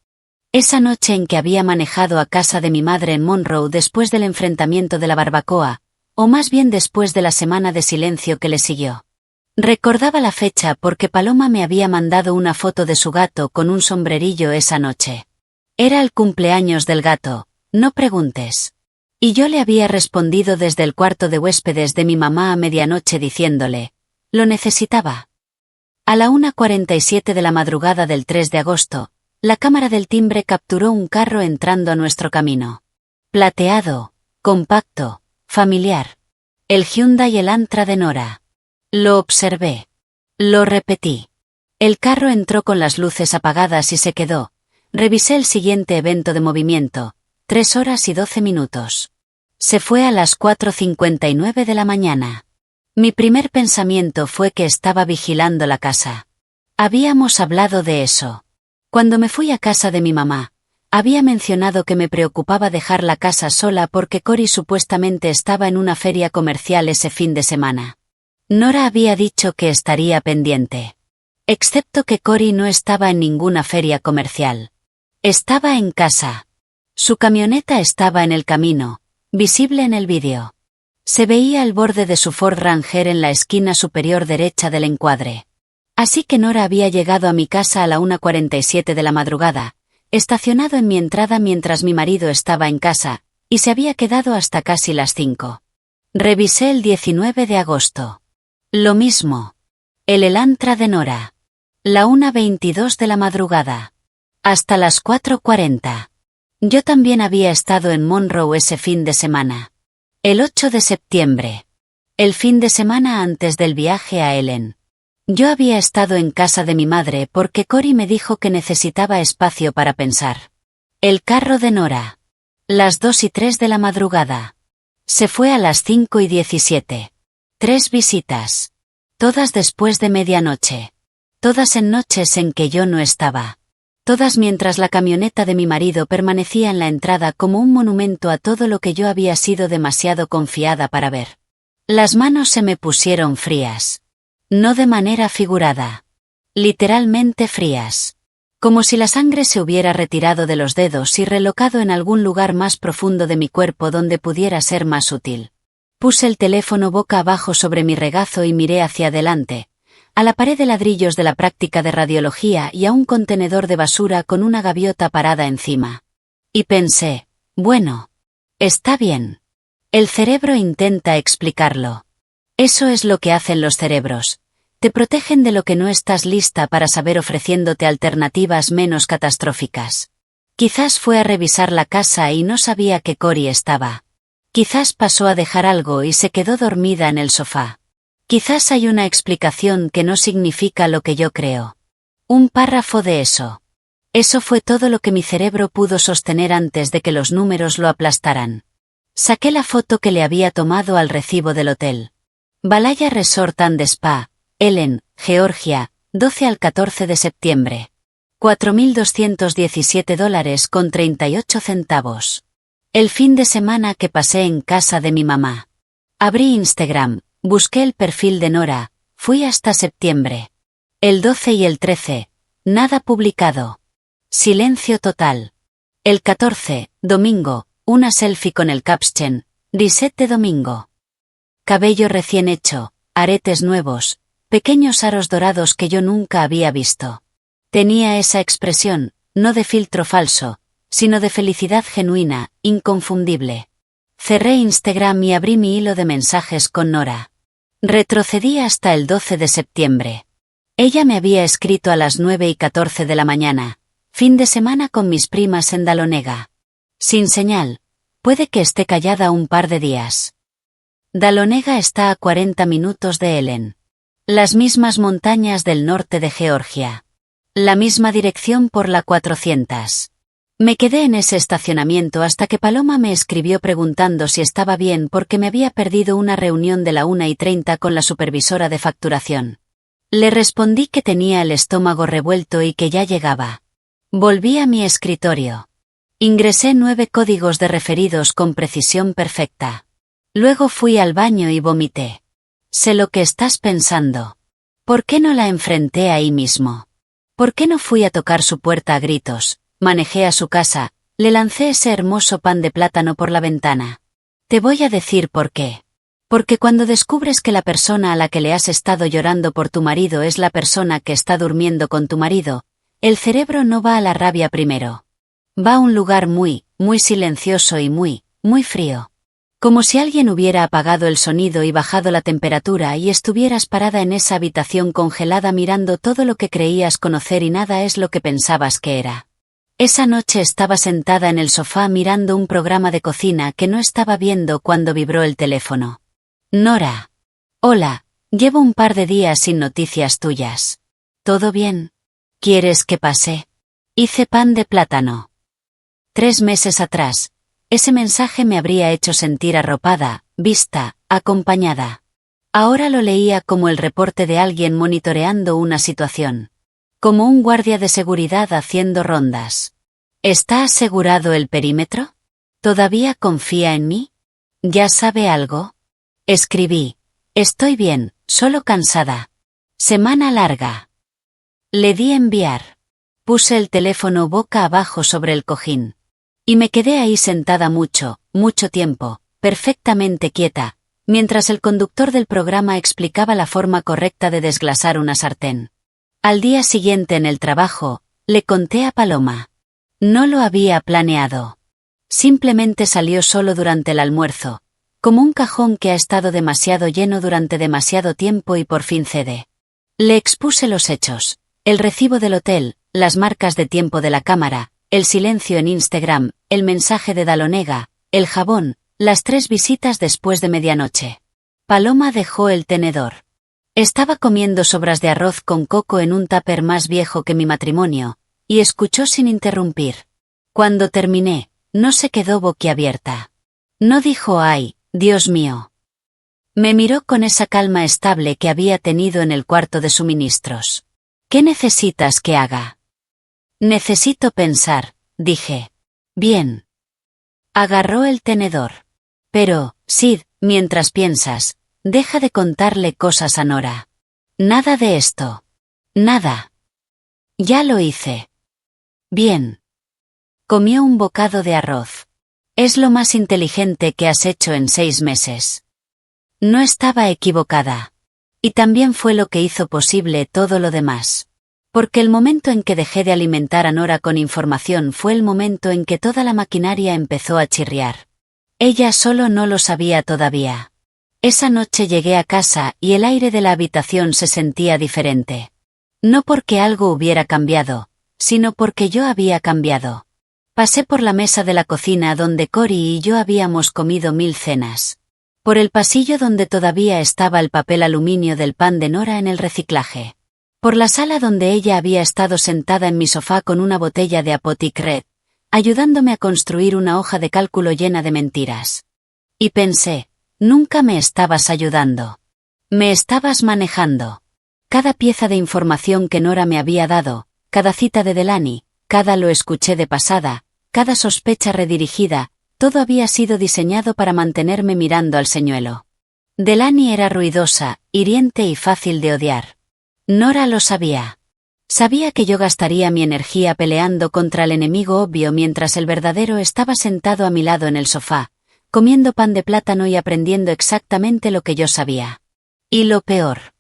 Esa noche en que había manejado a casa de mi madre en Monroe después del enfrentamiento de la barbacoa, o más bien después de la semana de silencio que le siguió. Recordaba la fecha porque Paloma me había mandado una foto de su gato con un sombrerillo esa noche. Era el cumpleaños del gato, no preguntes. Y yo le había respondido desde el cuarto de huéspedes de mi mamá a medianoche diciéndole, lo necesitaba. A la 1:47 de la madrugada del 3 de agosto, la cámara del timbre capturó un carro entrando a nuestro camino. Plateado, compacto, familiar. El Hyundai Elantra de Nora. Lo observé. Lo repetí. El carro entró con las luces apagadas y se quedó. Revisé el siguiente evento de movimiento, 3 horas y 12 minutos. Se fue a las 4:59 de la mañana. Mi primer pensamiento fue que estaba vigilando la casa. Habíamos hablado de eso. Cuando me fui a casa de mi mamá, había mencionado que me preocupaba dejar la casa sola porque Cory supuestamente estaba en una feria comercial ese fin de semana. Nora había dicho que estaría pendiente. Excepto que Cory no estaba en ninguna feria comercial. Estaba en casa. Su camioneta estaba en el camino, visible en el vídeo. Se veía el borde de su Ford Ranger en la esquina superior derecha del encuadre. Así que Nora había llegado a mi casa a la 1:47 de la madrugada, estacionado en mi entrada mientras mi marido estaba en casa, y se había quedado hasta casi las 5. Revisé el 19 de agosto. Lo mismo. El Elantra de Nora. La 1:22 de la madrugada. Hasta las 4:40. Yo también había estado en Monroe ese fin de semana. El 8 de septiembre. El fin de semana antes del viaje a Ellen. Yo había estado en casa de mi madre porque Cory me dijo que necesitaba espacio para pensar. El carro de Nora. Las 2:03 de la madrugada. Se fue a las 5:17. 3 visitas. Todas después de medianoche. Todas en noches en que yo no estaba. Todas mientras la camioneta de mi marido permanecía en la entrada como un monumento a todo lo que yo había sido demasiado confiada para ver. Las manos se me pusieron frías. No de manera figurada. Literalmente frías. Como si la sangre se hubiera retirado de los dedos y relocado en algún lugar más profundo de mi cuerpo donde pudiera ser más útil. Puse el teléfono boca abajo sobre mi regazo y miré hacia adelante, a la pared de ladrillos de la práctica de radiología y a un contenedor de basura con una gaviota parada encima. Y pensé, bueno, está bien. El cerebro intenta explicarlo. Eso es lo que hacen los cerebros. Te protegen de lo que no estás lista para saber ofreciéndote alternativas menos catastróficas. Quizás fue a revisar la casa y no sabía que Cory estaba. Quizás pasó a dejar algo y se quedó dormida en el sofá. Quizás hay una explicación que no significa lo que yo creo. Un párrafo de eso. Eso fue todo lo que mi cerebro pudo sostener antes de que los números lo aplastaran. Saqué la foto que le había tomado al recibo del hotel. Valhalla Resort and Spa, Ellen, Georgia, 12 al 14 de septiembre. $4.217,38. El fin de semana que pasé en casa de mi mamá. Abrí Instagram, busqué el perfil de Nora, fui hasta septiembre. El 12 y el 13, nada publicado. Silencio total. El 14, domingo, una selfie con el caption, reset de domingo. Cabello recién hecho, aretes nuevos, pequeños aros dorados que yo nunca había visto. Tenía esa expresión, no de filtro falso, sino de felicidad genuina, inconfundible. Cerré Instagram y abrí mi hilo de mensajes con Nora. Retrocedí hasta el 12 de septiembre. Ella me había escrito a las 9:14 de la mañana, fin de semana con mis primas en Dahlonega. Sin señal, puede que esté callada un par de días. Dahlonega está a 40 minutos de Elen. Las mismas montañas del norte de Georgia. La misma dirección por la 400. Me quedé en ese estacionamiento hasta que Paloma me escribió preguntando si estaba bien porque me había perdido una reunión de la 1:30 con la supervisora de facturación. Le respondí que tenía el estómago revuelto y que ya llegaba. Volví a mi escritorio. Ingresé 9 códigos de referidos con precisión perfecta. Luego fui al baño y vomité. Sé lo que estás pensando. ¿Por qué no la enfrenté ahí mismo? ¿Por qué no fui a tocar su puerta a gritos? Manejé a su casa, le lancé ese hermoso pan de plátano por la ventana. Te voy a decir por qué. Porque cuando descubres que la persona a la que le has estado llorando por tu marido es la persona que está durmiendo con tu marido, el cerebro no va a la rabia primero. Va a un lugar muy, muy silencioso y muy, muy frío. Como si alguien hubiera apagado el sonido y bajado la temperatura y estuvieras parada en esa habitación congelada mirando todo lo que creías conocer y nada es lo que pensabas que era. Esa noche estaba sentada en el sofá mirando un programa de cocina que no estaba viendo cuando vibró el teléfono. Nora. Hola, llevo un par de días sin noticias tuyas. ¿Todo bien? ¿Quieres que pase? Hice pan de plátano. 3 meses atrás. Ese mensaje me habría hecho sentir arropada, vista, acompañada. Ahora lo leía como el reporte de alguien monitoreando una situación. Como un guardia de seguridad haciendo rondas. ¿Está asegurado el perímetro? ¿Todavía confía en mí? ¿Ya sabe algo? Escribí. Estoy bien, solo cansada. Semana larga. Le di enviar. Puse el teléfono boca abajo sobre el cojín. Y me quedé ahí sentada mucho, mucho tiempo, perfectamente quieta, mientras el conductor del programa explicaba la forma correcta de desglasar una sartén. Al día siguiente en el trabajo, le conté a Paloma. No lo había planeado. Simplemente salió solo durante el almuerzo, como un cajón que ha estado demasiado lleno durante demasiado tiempo y por fin cede. Le expuse los hechos, el recibo del hotel, las marcas de tiempo de la cámara, el silencio en Instagram, el mensaje de Dahlonega, el jabón, las 3 visitas después de medianoche. Paloma dejó el tenedor. Estaba comiendo sobras de arroz con coco en un tupper más viejo que mi matrimonio, y escuchó sin interrumpir. Cuando terminé, no se quedó boquiabierta. No dijo «ay, Dios mío». Me miró con esa calma estable que había tenido en el cuarto de suministros. «¿Qué necesitas que haga?» «Necesito pensar», dije. «Bien». Agarró el tenedor. «Pero, Sid, mientras piensas, deja de contarle cosas a Nora. Nada de esto. Nada». «Ya lo hice». «Bien». Comió un bocado de arroz. «Es lo más inteligente que has hecho en 6 meses». No estaba equivocada. Y también fue lo que hizo posible todo lo demás. Porque el momento en que dejé de alimentar a Nora con información fue el momento en que toda la maquinaria empezó a chirriar. Ella solo no lo sabía todavía. Esa noche llegué a casa y el aire de la habitación se sentía diferente. No porque algo hubiera cambiado, sino porque yo había cambiado. Pasé por la mesa de la cocina donde Cory y yo habíamos comido 1000 cenas. Por el pasillo donde todavía estaba el papel aluminio del pan de Nora en el reciclaje. Por la sala donde ella había estado sentada en mi sofá con una botella de Apotic Red, ayudándome a construir una hoja de cálculo llena de mentiras. Y pensé, nunca me estabas ayudando. Me estabas manejando. Cada pieza de información que Nora me había dado, cada cita de Delaney, cada lo escuché de pasada, cada sospecha redirigida, todo había sido diseñado para mantenerme mirando al señuelo. Delaney era ruidosa, hiriente y fácil de odiar. Nora lo sabía. Sabía que yo gastaría mi energía peleando contra el enemigo obvio mientras el verdadero estaba sentado a mi lado en el sofá, comiendo pan de plátano y aprendiendo exactamente lo que yo sabía. Y lo peor.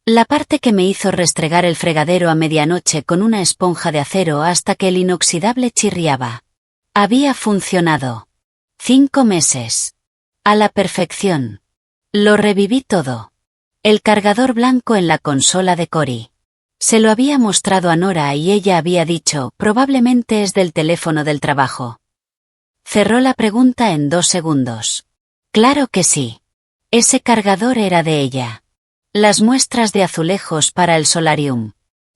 La parte que me hizo restregar el fregadero a medianoche con una esponja de acero hasta que el inoxidable chirriaba. Había funcionado. 5 meses. A la perfección. Lo reviví todo. El cargador blanco en la consola de Cory. Se lo había mostrado a Nora y ella había dicho, probablemente es del teléfono del trabajo. Cerró la pregunta en 2 segundos. Claro que sí. Ese cargador era de ella. Las muestras de azulejos para el solarium.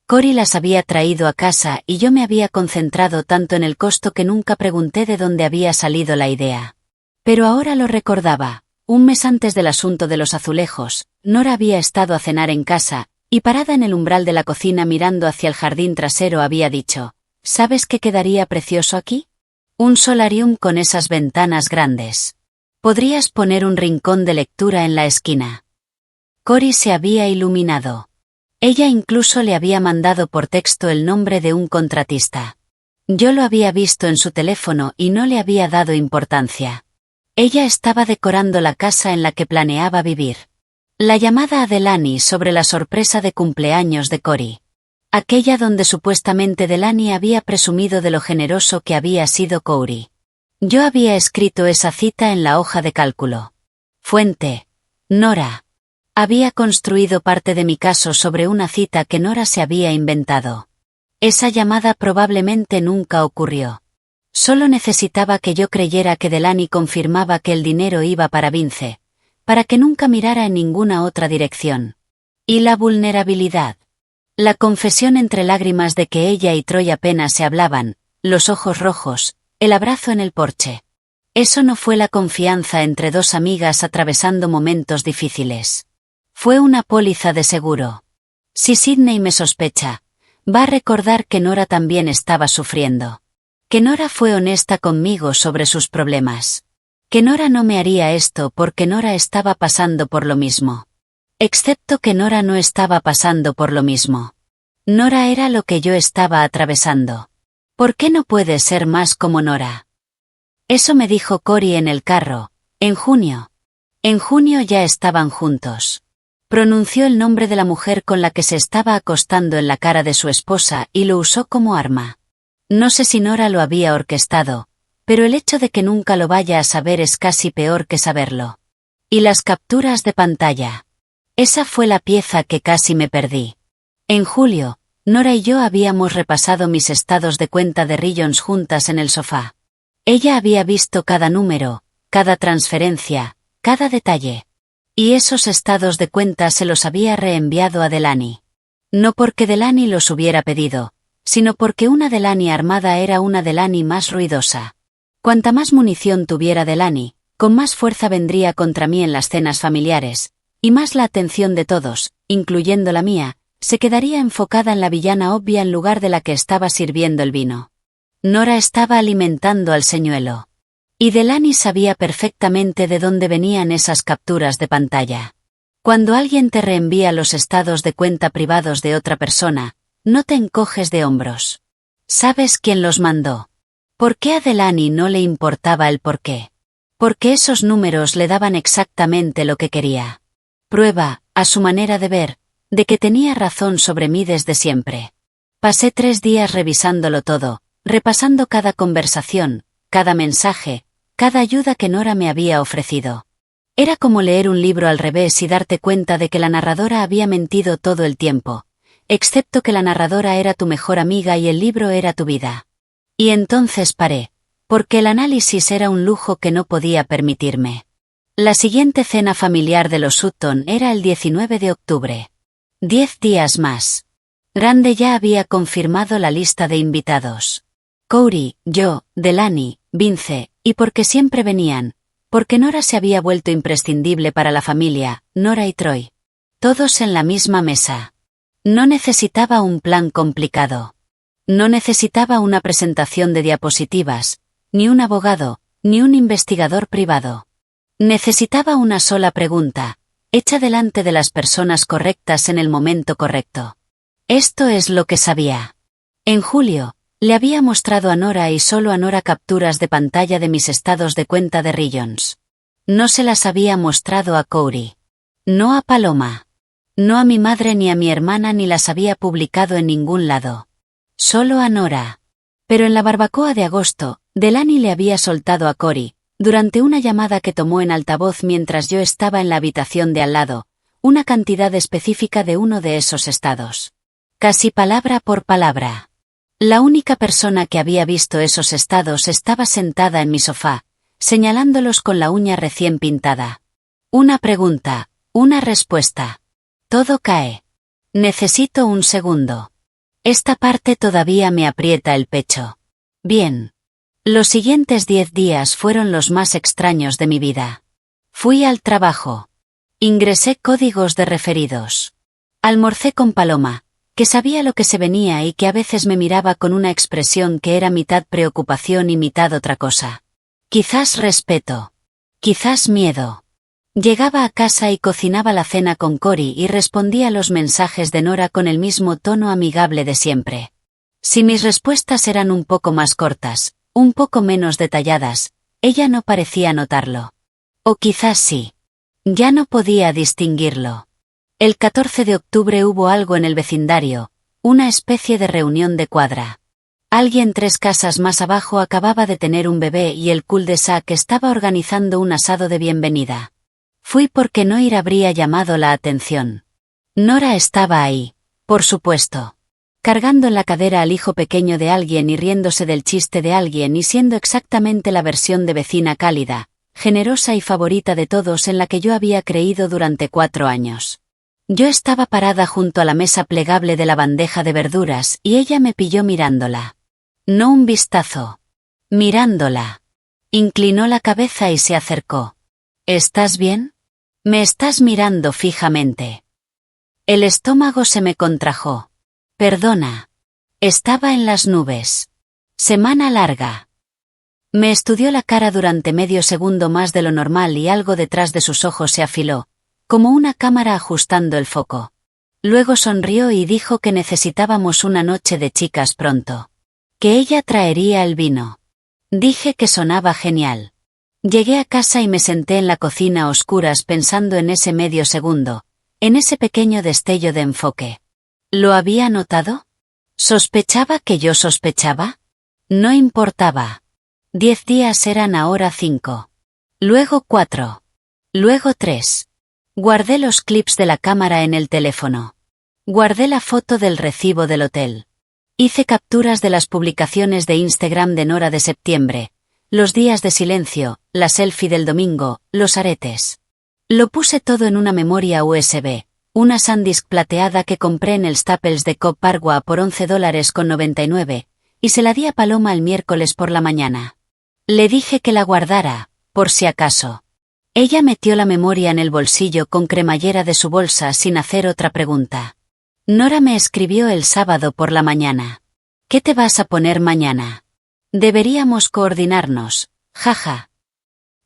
Cory las había traído a casa y yo me había concentrado tanto en el costo que nunca pregunté de dónde había salido la idea. Pero ahora lo recordaba. Un mes antes del asunto de los azulejos, Nora había estado a cenar en casa, y parada en el umbral de la cocina mirando hacia el jardín trasero había dicho, ¿sabes qué quedaría precioso aquí? Un solarium con esas ventanas grandes. Podrías poner un rincón de lectura en la esquina. Cory se había iluminado. Ella incluso le había mandado por texto el nombre de un contratista. Yo lo había visto en su teléfono y no le había dado importancia. Ella estaba decorando la casa en la que planeaba vivir. La llamada a Delaney sobre la sorpresa de cumpleaños de Cory. Aquella donde supuestamente Delaney había presumido de lo generoso que había sido Cory. Yo había escrito esa cita en la hoja de cálculo. Fuente. Nora. Había construido parte de mi caso sobre una cita que Nora se había inventado. Esa llamada probablemente nunca ocurrió. Solo necesitaba que yo creyera que Delaney confirmaba que el dinero iba para Vince, para que nunca mirara en ninguna otra dirección. Y la vulnerabilidad. La confesión entre lágrimas de que ella y Troy apenas se hablaban, los ojos rojos, el abrazo en el porche. Eso no fue la confianza entre dos amigas atravesando momentos difíciles. Fue una póliza de seguro. Si Sidney me sospecha, va a recordar que Nora también estaba sufriendo. Que Nora fue honesta conmigo sobre sus problemas. Que Nora no me haría esto porque Nora estaba pasando por lo mismo. Excepto que Nora no estaba pasando por lo mismo. Nora era lo que yo estaba atravesando. ¿Por qué no puede ser más como Nora? Eso me dijo Cory en el carro, en junio. En junio ya estaban juntos. Pronunció el nombre de la mujer con la que se estaba acostando en la cara de su esposa y lo usó como arma. No sé si Nora lo había orquestado, pero el hecho de que nunca lo vaya a saber es casi peor que saberlo. Y las capturas de pantalla. Esa fue la pieza que casi me perdí. En julio, Nora y yo habíamos repasado mis estados de cuenta de Rillons juntas en el sofá. Ella había visto cada número, cada transferencia, cada detalle. Y esos estados de cuenta se los había reenviado a Delaney. No porque Delaney los hubiera pedido, sino porque una Delaney armada era una Delaney más ruidosa. Cuanta más munición tuviera Delaney, con más fuerza vendría contra mí en las cenas familiares, y más la atención de todos, incluyendo la mía, se quedaría enfocada en la villana obvia en lugar de la que estaba sirviendo el vino. Nora estaba alimentando al señuelo. Y Delaney sabía perfectamente de dónde venían esas capturas de pantalla. Cuando alguien te reenvía los estados de cuenta privados de otra persona, no te encoges de hombros. ¿Sabes quién los mandó? ¿Por qué a Delaney no le importaba el por qué? Porque esos números le daban exactamente lo que quería. Prueba, a su manera de ver, de que tenía razón sobre mí desde siempre. Pasé 3 días revisándolo todo, repasando cada conversación, cada mensaje, cada ayuda que Nora me había ofrecido. Era como leer un libro al revés y darte cuenta de que la narradora había mentido todo el tiempo, excepto que la narradora era tu mejor amiga y el libro era tu vida. Y entonces paré, porque el análisis era un lujo que no podía permitirme. La siguiente cena familiar de los Sutton era el 19 de octubre. 10 días más. Grande ya había confirmado la lista de invitados. Cory, yo, Delaney, Vince, y porque siempre venían, porque Nora se había vuelto imprescindible para la familia, Nora y Troy. Todos en la misma mesa. No necesitaba un plan complicado. No necesitaba una presentación de diapositivas, ni un abogado, ni un investigador privado. Necesitaba una sola pregunta, hecha delante de las personas correctas en el momento correcto. Esto es lo que sabía. En julio, le había mostrado a Nora y solo a Nora capturas de pantalla de mis estados de cuenta de Rillions. No se las había mostrado a Corey. No a Paloma. No a mi madre ni a mi hermana ni las había publicado en ningún lado. Solo a Nora. Pero en la barbacoa de agosto, Delaney le había soltado a Corey, durante una llamada que tomó en altavoz mientras yo estaba en la habitación de al lado, una cantidad específica de uno de esos estados. Casi palabra por palabra. La única persona que había visto esos estados estaba sentada en mi sofá, señalándolos con la uña recién pintada. Una pregunta, una respuesta. Todo cae. Necesito un segundo. Esta parte todavía me aprieta el pecho. Bien. Los siguientes 10 días fueron los más extraños de mi vida. Fui al trabajo. Ingresé códigos de referidos. Almorcé con Paloma, que sabía lo que se venía y que a veces me miraba con una expresión que era mitad preocupación y mitad otra cosa. Quizás respeto. Quizás miedo. Llegaba a casa y cocinaba la cena con Corey y respondía a los mensajes de Nora con el mismo tono amigable de siempre. Si mis respuestas eran un poco más cortas, un poco menos detalladas, ella no parecía notarlo. O quizás sí. Ya no podía distinguirlo. El 14 de octubre hubo algo en el vecindario, una especie de reunión de cuadra. Alguien 3 casas más abajo acababa de tener un bebé y el cul-de-sac estaba organizando un asado de bienvenida. Fui porque no ir habría llamado la atención. Nora estaba ahí, por supuesto. Cargando en la cadera al hijo pequeño de alguien y riéndose del chiste de alguien y siendo exactamente la versión de vecina cálida, generosa y favorita de todos en la que yo había creído durante 4 años. Yo estaba parada junto a la mesa plegable de la bandeja de verduras y ella me pilló mirándola. No un vistazo. Mirándola. Inclinó la cabeza y se acercó. ¿Estás bien? Me estás mirando fijamente. El estómago se me contrajo. Perdona. Estaba en las nubes. Semana larga. Me estudió la cara durante medio segundo más de lo normal y algo detrás de sus ojos se afiló, como una cámara ajustando el foco. Luego sonrió y dijo que necesitábamos una noche de chicas pronto. Que ella traería el vino. Dije que sonaba genial. Llegué a casa y me senté en la cocina a oscuras pensando en ese medio segundo, en ese pequeño destello de enfoque. ¿Lo había notado? ¿Sospechaba que yo sospechaba? No importaba. 10 días eran ahora 5. Luego 4. Luego 3. Guardé los clips de la cámara en el teléfono. Guardé la foto del recibo del hotel. Hice capturas de las publicaciones de Instagram de Nora de septiembre, los días de silencio, la selfie del domingo, los aretes. Lo puse todo en una memoria USB, una SanDisk plateada que compré en el Staples de Cobb Parwa por $11.99, y se la di a Paloma el miércoles por la mañana. Le dije que la guardara, por si acaso. Ella metió la memoria en el bolsillo con cremallera de su bolsa sin hacer otra pregunta. Nora me escribió el sábado por la mañana. ¿Qué te vas a poner mañana? Deberíamos coordinarnos, jaja.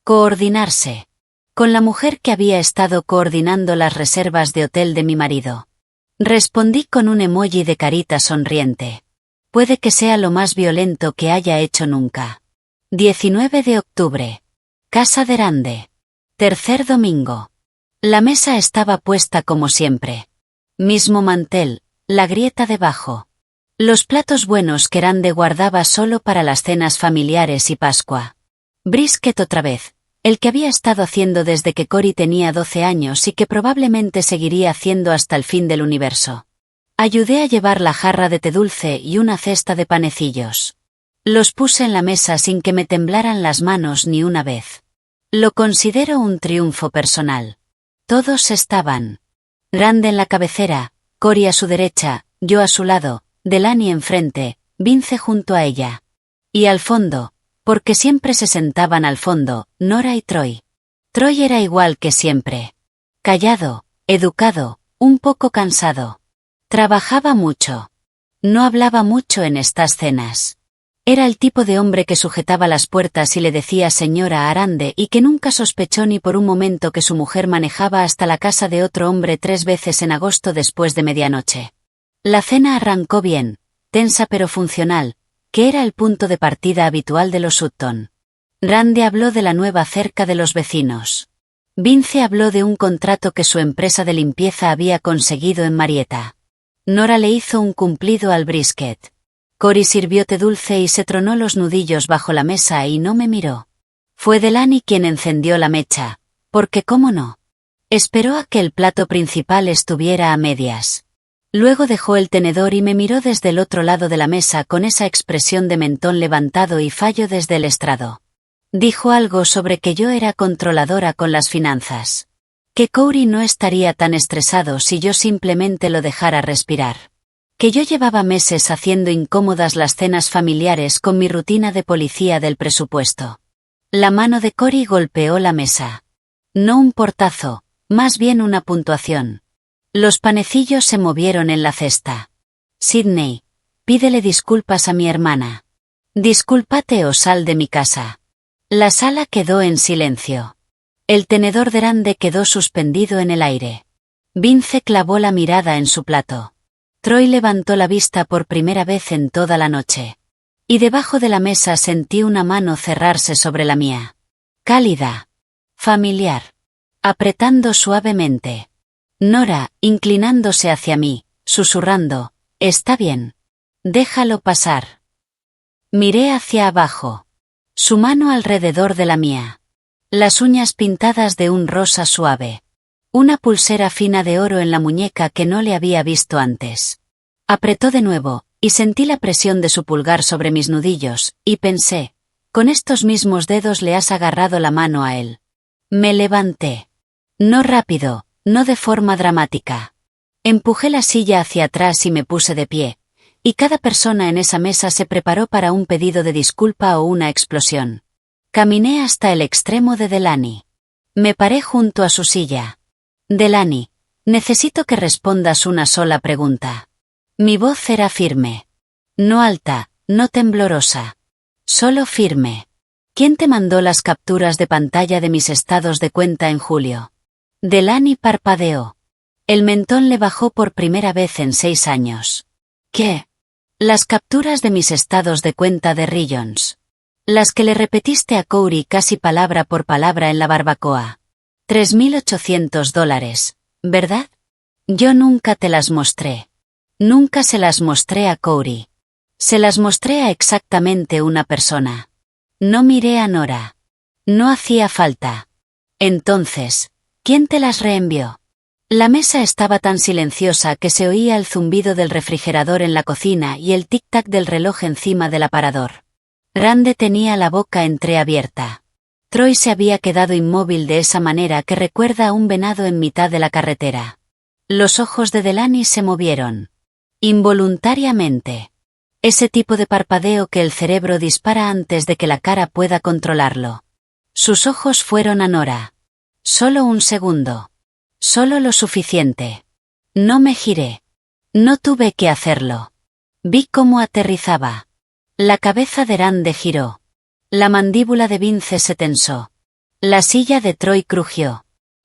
Coordinarse. Con la mujer que había estado coordinando las reservas de hotel de mi marido. Respondí con un emoji de carita sonriente. Puede que sea lo más violento que haya hecho nunca. 19 de octubre. Casa de Rande. Tercer domingo. La mesa estaba puesta como siempre. Mismo mantel, la grieta debajo. Los platos buenos que Rande guardaba solo para las cenas familiares y Pascua. Brisket otra vez, el que había estado haciendo desde que Corey tenía 12 años y que probablemente seguiría haciendo hasta el fin del universo. Ayudé a llevar la jarra de té dulce y una cesta de panecillos. Los puse en la mesa sin que me temblaran las manos ni una vez. Lo considero un triunfo personal. Todos estaban. Rande en la cabecera, Corey a su derecha, yo a su lado, Delaney enfrente, Vince junto a ella. Y al fondo, porque siempre se sentaban al fondo, Nora y Troy. Troy era igual que siempre. Callado, educado, un poco cansado. Trabajaba mucho. No hablaba mucho en estas cenas. Era el tipo de hombre que sujetaba las puertas y le decía señora a Arande y que nunca sospechó ni por un momento que su mujer manejaba hasta la casa de otro hombre 3 veces en agosto después de medianoche. La cena arrancó bien, tensa pero funcional, que era el punto de partida habitual de los Sutton. Rande habló de la nueva cerca de los vecinos. Vince habló de un contrato que su empresa de limpieza había conseguido en Marietta. Nora le hizo un cumplido al brisket. Cory sirvió té dulce y se tronó los nudillos bajo la mesa y no me miró. Fue Delaney quien encendió la mecha, porque cómo no. Esperó a que el plato principal estuviera a medias. Luego dejó el tenedor y me miró desde el otro lado de la mesa con esa expresión de mentón levantado y fallo desde el estrado. Dijo algo sobre que yo era controladora con las finanzas. Que Cory no estaría tan estresado si yo simplemente lo dejara respirar. Que yo llevaba meses haciendo incómodas las cenas familiares con mi rutina de policía del presupuesto. La mano de Cory golpeó la mesa. No un portazo, más bien una puntuación. Los panecillos se movieron en la cesta. Sidney, pídele disculpas a mi hermana. Discúlpate o sal de mi casa. La sala quedó en silencio. El tenedor de Rande quedó suspendido en el aire. Vince clavó la mirada en su plato. Troy levantó la vista por primera vez en toda la noche. Y debajo de la mesa sentí una mano cerrarse sobre la mía. Cálida. Familiar. Apretando suavemente. Nora, inclinándose hacia mí, susurrando, «Está bien. Déjalo pasar». Miré hacia abajo. Su mano alrededor de la mía. Las uñas pintadas de un rosa suave. Una pulsera fina de oro en la muñeca que no le había visto antes. Apretó de nuevo, y sentí la presión de su pulgar sobre mis nudillos, y pensé, con estos mismos dedos le has agarrado la mano a él. Me levanté. No rápido, no de forma dramática. Empujé la silla hacia atrás y me puse de pie, y cada persona en esa mesa se preparó para un pedido de disculpa o una explosión. Caminé hasta el extremo de Delaney. Me paré junto a su silla. Delaney, necesito que respondas una sola pregunta. Mi voz era firme. No alta, no temblorosa. Solo firme. ¿Quién te mandó las capturas de pantalla de mis estados de cuenta en julio? Delaney parpadeó. El mentón le bajó por primera vez en 6 años. ¿Qué? Las capturas de mis estados de cuenta de Ryons. Las que le repetiste a Cory casi palabra por palabra en la barbacoa. $3,800, ¿verdad? Yo nunca te las mostré. Nunca se las mostré a Cory. Se las mostré a exactamente una persona. No miré a Nora. No hacía falta. Entonces, ¿quién te las reenvió? La mesa estaba tan silenciosa que se oía el zumbido del refrigerador en la cocina y el tic-tac del reloj encima del aparador. Rande tenía la boca entreabierta. Troy se había quedado inmóvil de esa manera que recuerda a un venado en mitad de la carretera. Los ojos de Delaney se movieron. Involuntariamente. Ese tipo de parpadeo que el cerebro dispara antes de que la cara pueda controlarlo. Sus ojos fueron a Nora. Solo un segundo. Solo lo suficiente. No me giré. No tuve que hacerlo. Vi cómo aterrizaba. La cabeza de Rande giró. La mandíbula de Vince se tensó. La silla de Troy crujió.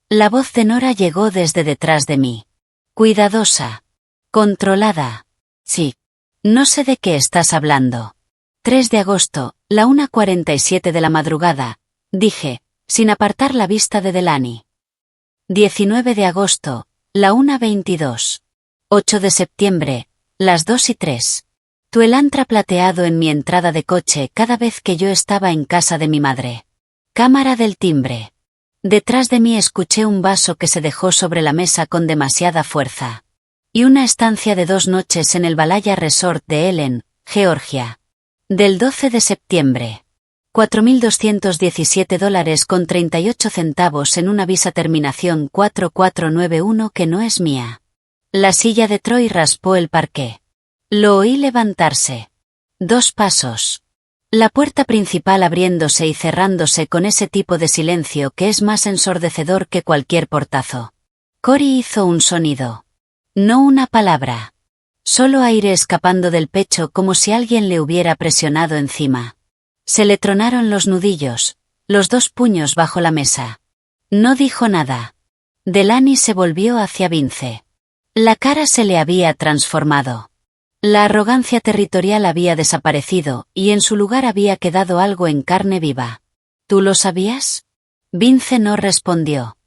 La voz de Nora llegó desde detrás de mí. Cuidadosa. Controlada. Sí. No sé de qué estás hablando. 3 de agosto, la 1:47 de la madrugada, dije, sin apartar la vista de Delaney. 19 de agosto, la 1:22. 8 de septiembre, las 2:03. Tu elantra plateado en mi entrada de coche cada vez que yo estaba en casa de mi madre. Cámara del timbre. Detrás de mí escuché un vaso que se dejó sobre la mesa con demasiada fuerza. Y una estancia de 2 noches en el Valhalla Resort de Ellen, Georgia. Del 12 de septiembre. $4,217.38 en una visa terminación 4491 que no es mía. La silla de Troy raspó el parqué. Lo oí levantarse. 2 pasos. La puerta principal abriéndose y cerrándose con ese tipo de silencio que es más ensordecedor que cualquier portazo. Cory hizo un sonido. No una palabra. Solo aire escapando del pecho como si alguien le hubiera presionado encima. Se le tronaron los nudillos, los dos puños bajo la mesa. No dijo nada. Delaney se volvió hacia Vince. La cara se le había transformado. La arrogancia territorial había desaparecido, y en su lugar había quedado algo en carne viva. ¿Tú lo sabías? Vince no respondió.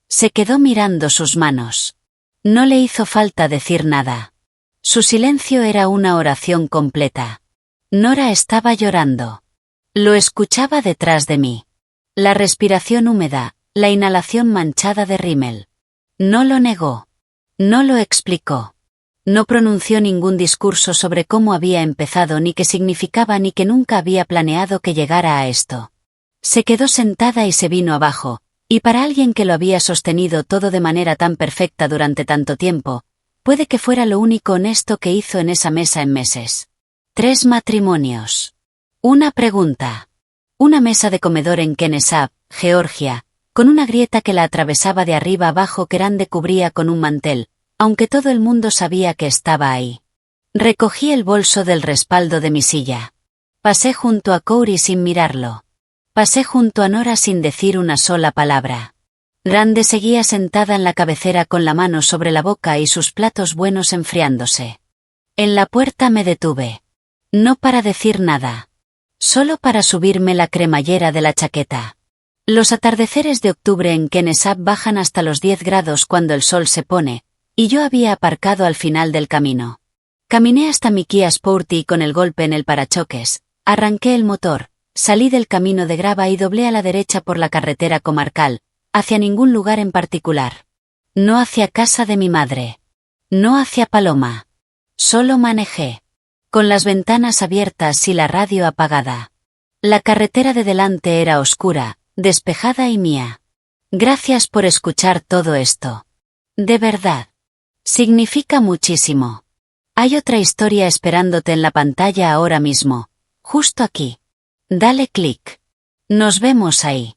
Se quedó mirando sus manos. No le hizo falta decir nada. Su silencio era una oración completa. Nora estaba llorando. Lo escuchaba detrás de mí. La respiración húmeda, la inhalación manchada de rímel. No lo negó. No lo explicó. No pronunció ningún discurso sobre cómo había empezado ni qué significaba ni que nunca había planeado que llegara a esto. Se quedó sentada y se vino abajo, y para alguien que lo había sostenido todo de manera tan perfecta durante tanto tiempo, puede que fuera lo único honesto que hizo en esa mesa en meses. 3 matrimonios. Una pregunta. Una mesa de comedor en Kennesaw, Georgia, con una grieta que la atravesaba de arriba abajo que Rande cubría con un mantel, aunque todo el mundo sabía que estaba ahí. Recogí el bolso del respaldo de mi silla. Pasé junto a Corey sin mirarlo. Pasé junto a Nora sin decir una sola palabra. Rande seguía sentada en la cabecera con la mano sobre la boca y sus platos buenos enfriándose. En la puerta me detuve. No para decir nada. Solo para subirme la cremallera de la chaqueta. Los atardeceres de octubre en Kennesaw bajan hasta los 10 grados cuando el sol se pone, y yo había aparcado al final del camino. Caminé hasta mi Kia Sporty con el golpe en el parachoques, arranqué el motor, salí del camino de grava y doblé a la derecha por la carretera comarcal, hacia ningún lugar en particular. No hacia casa de mi madre. No hacia Paloma. Solo manejé. Con las ventanas abiertas y la radio apagada. La carretera de delante era oscura, despejada y mía. Gracias por escuchar todo esto. De verdad. Significa muchísimo. Hay otra historia esperándote en la pantalla ahora mismo, justo aquí. Dale clic. Nos vemos ahí.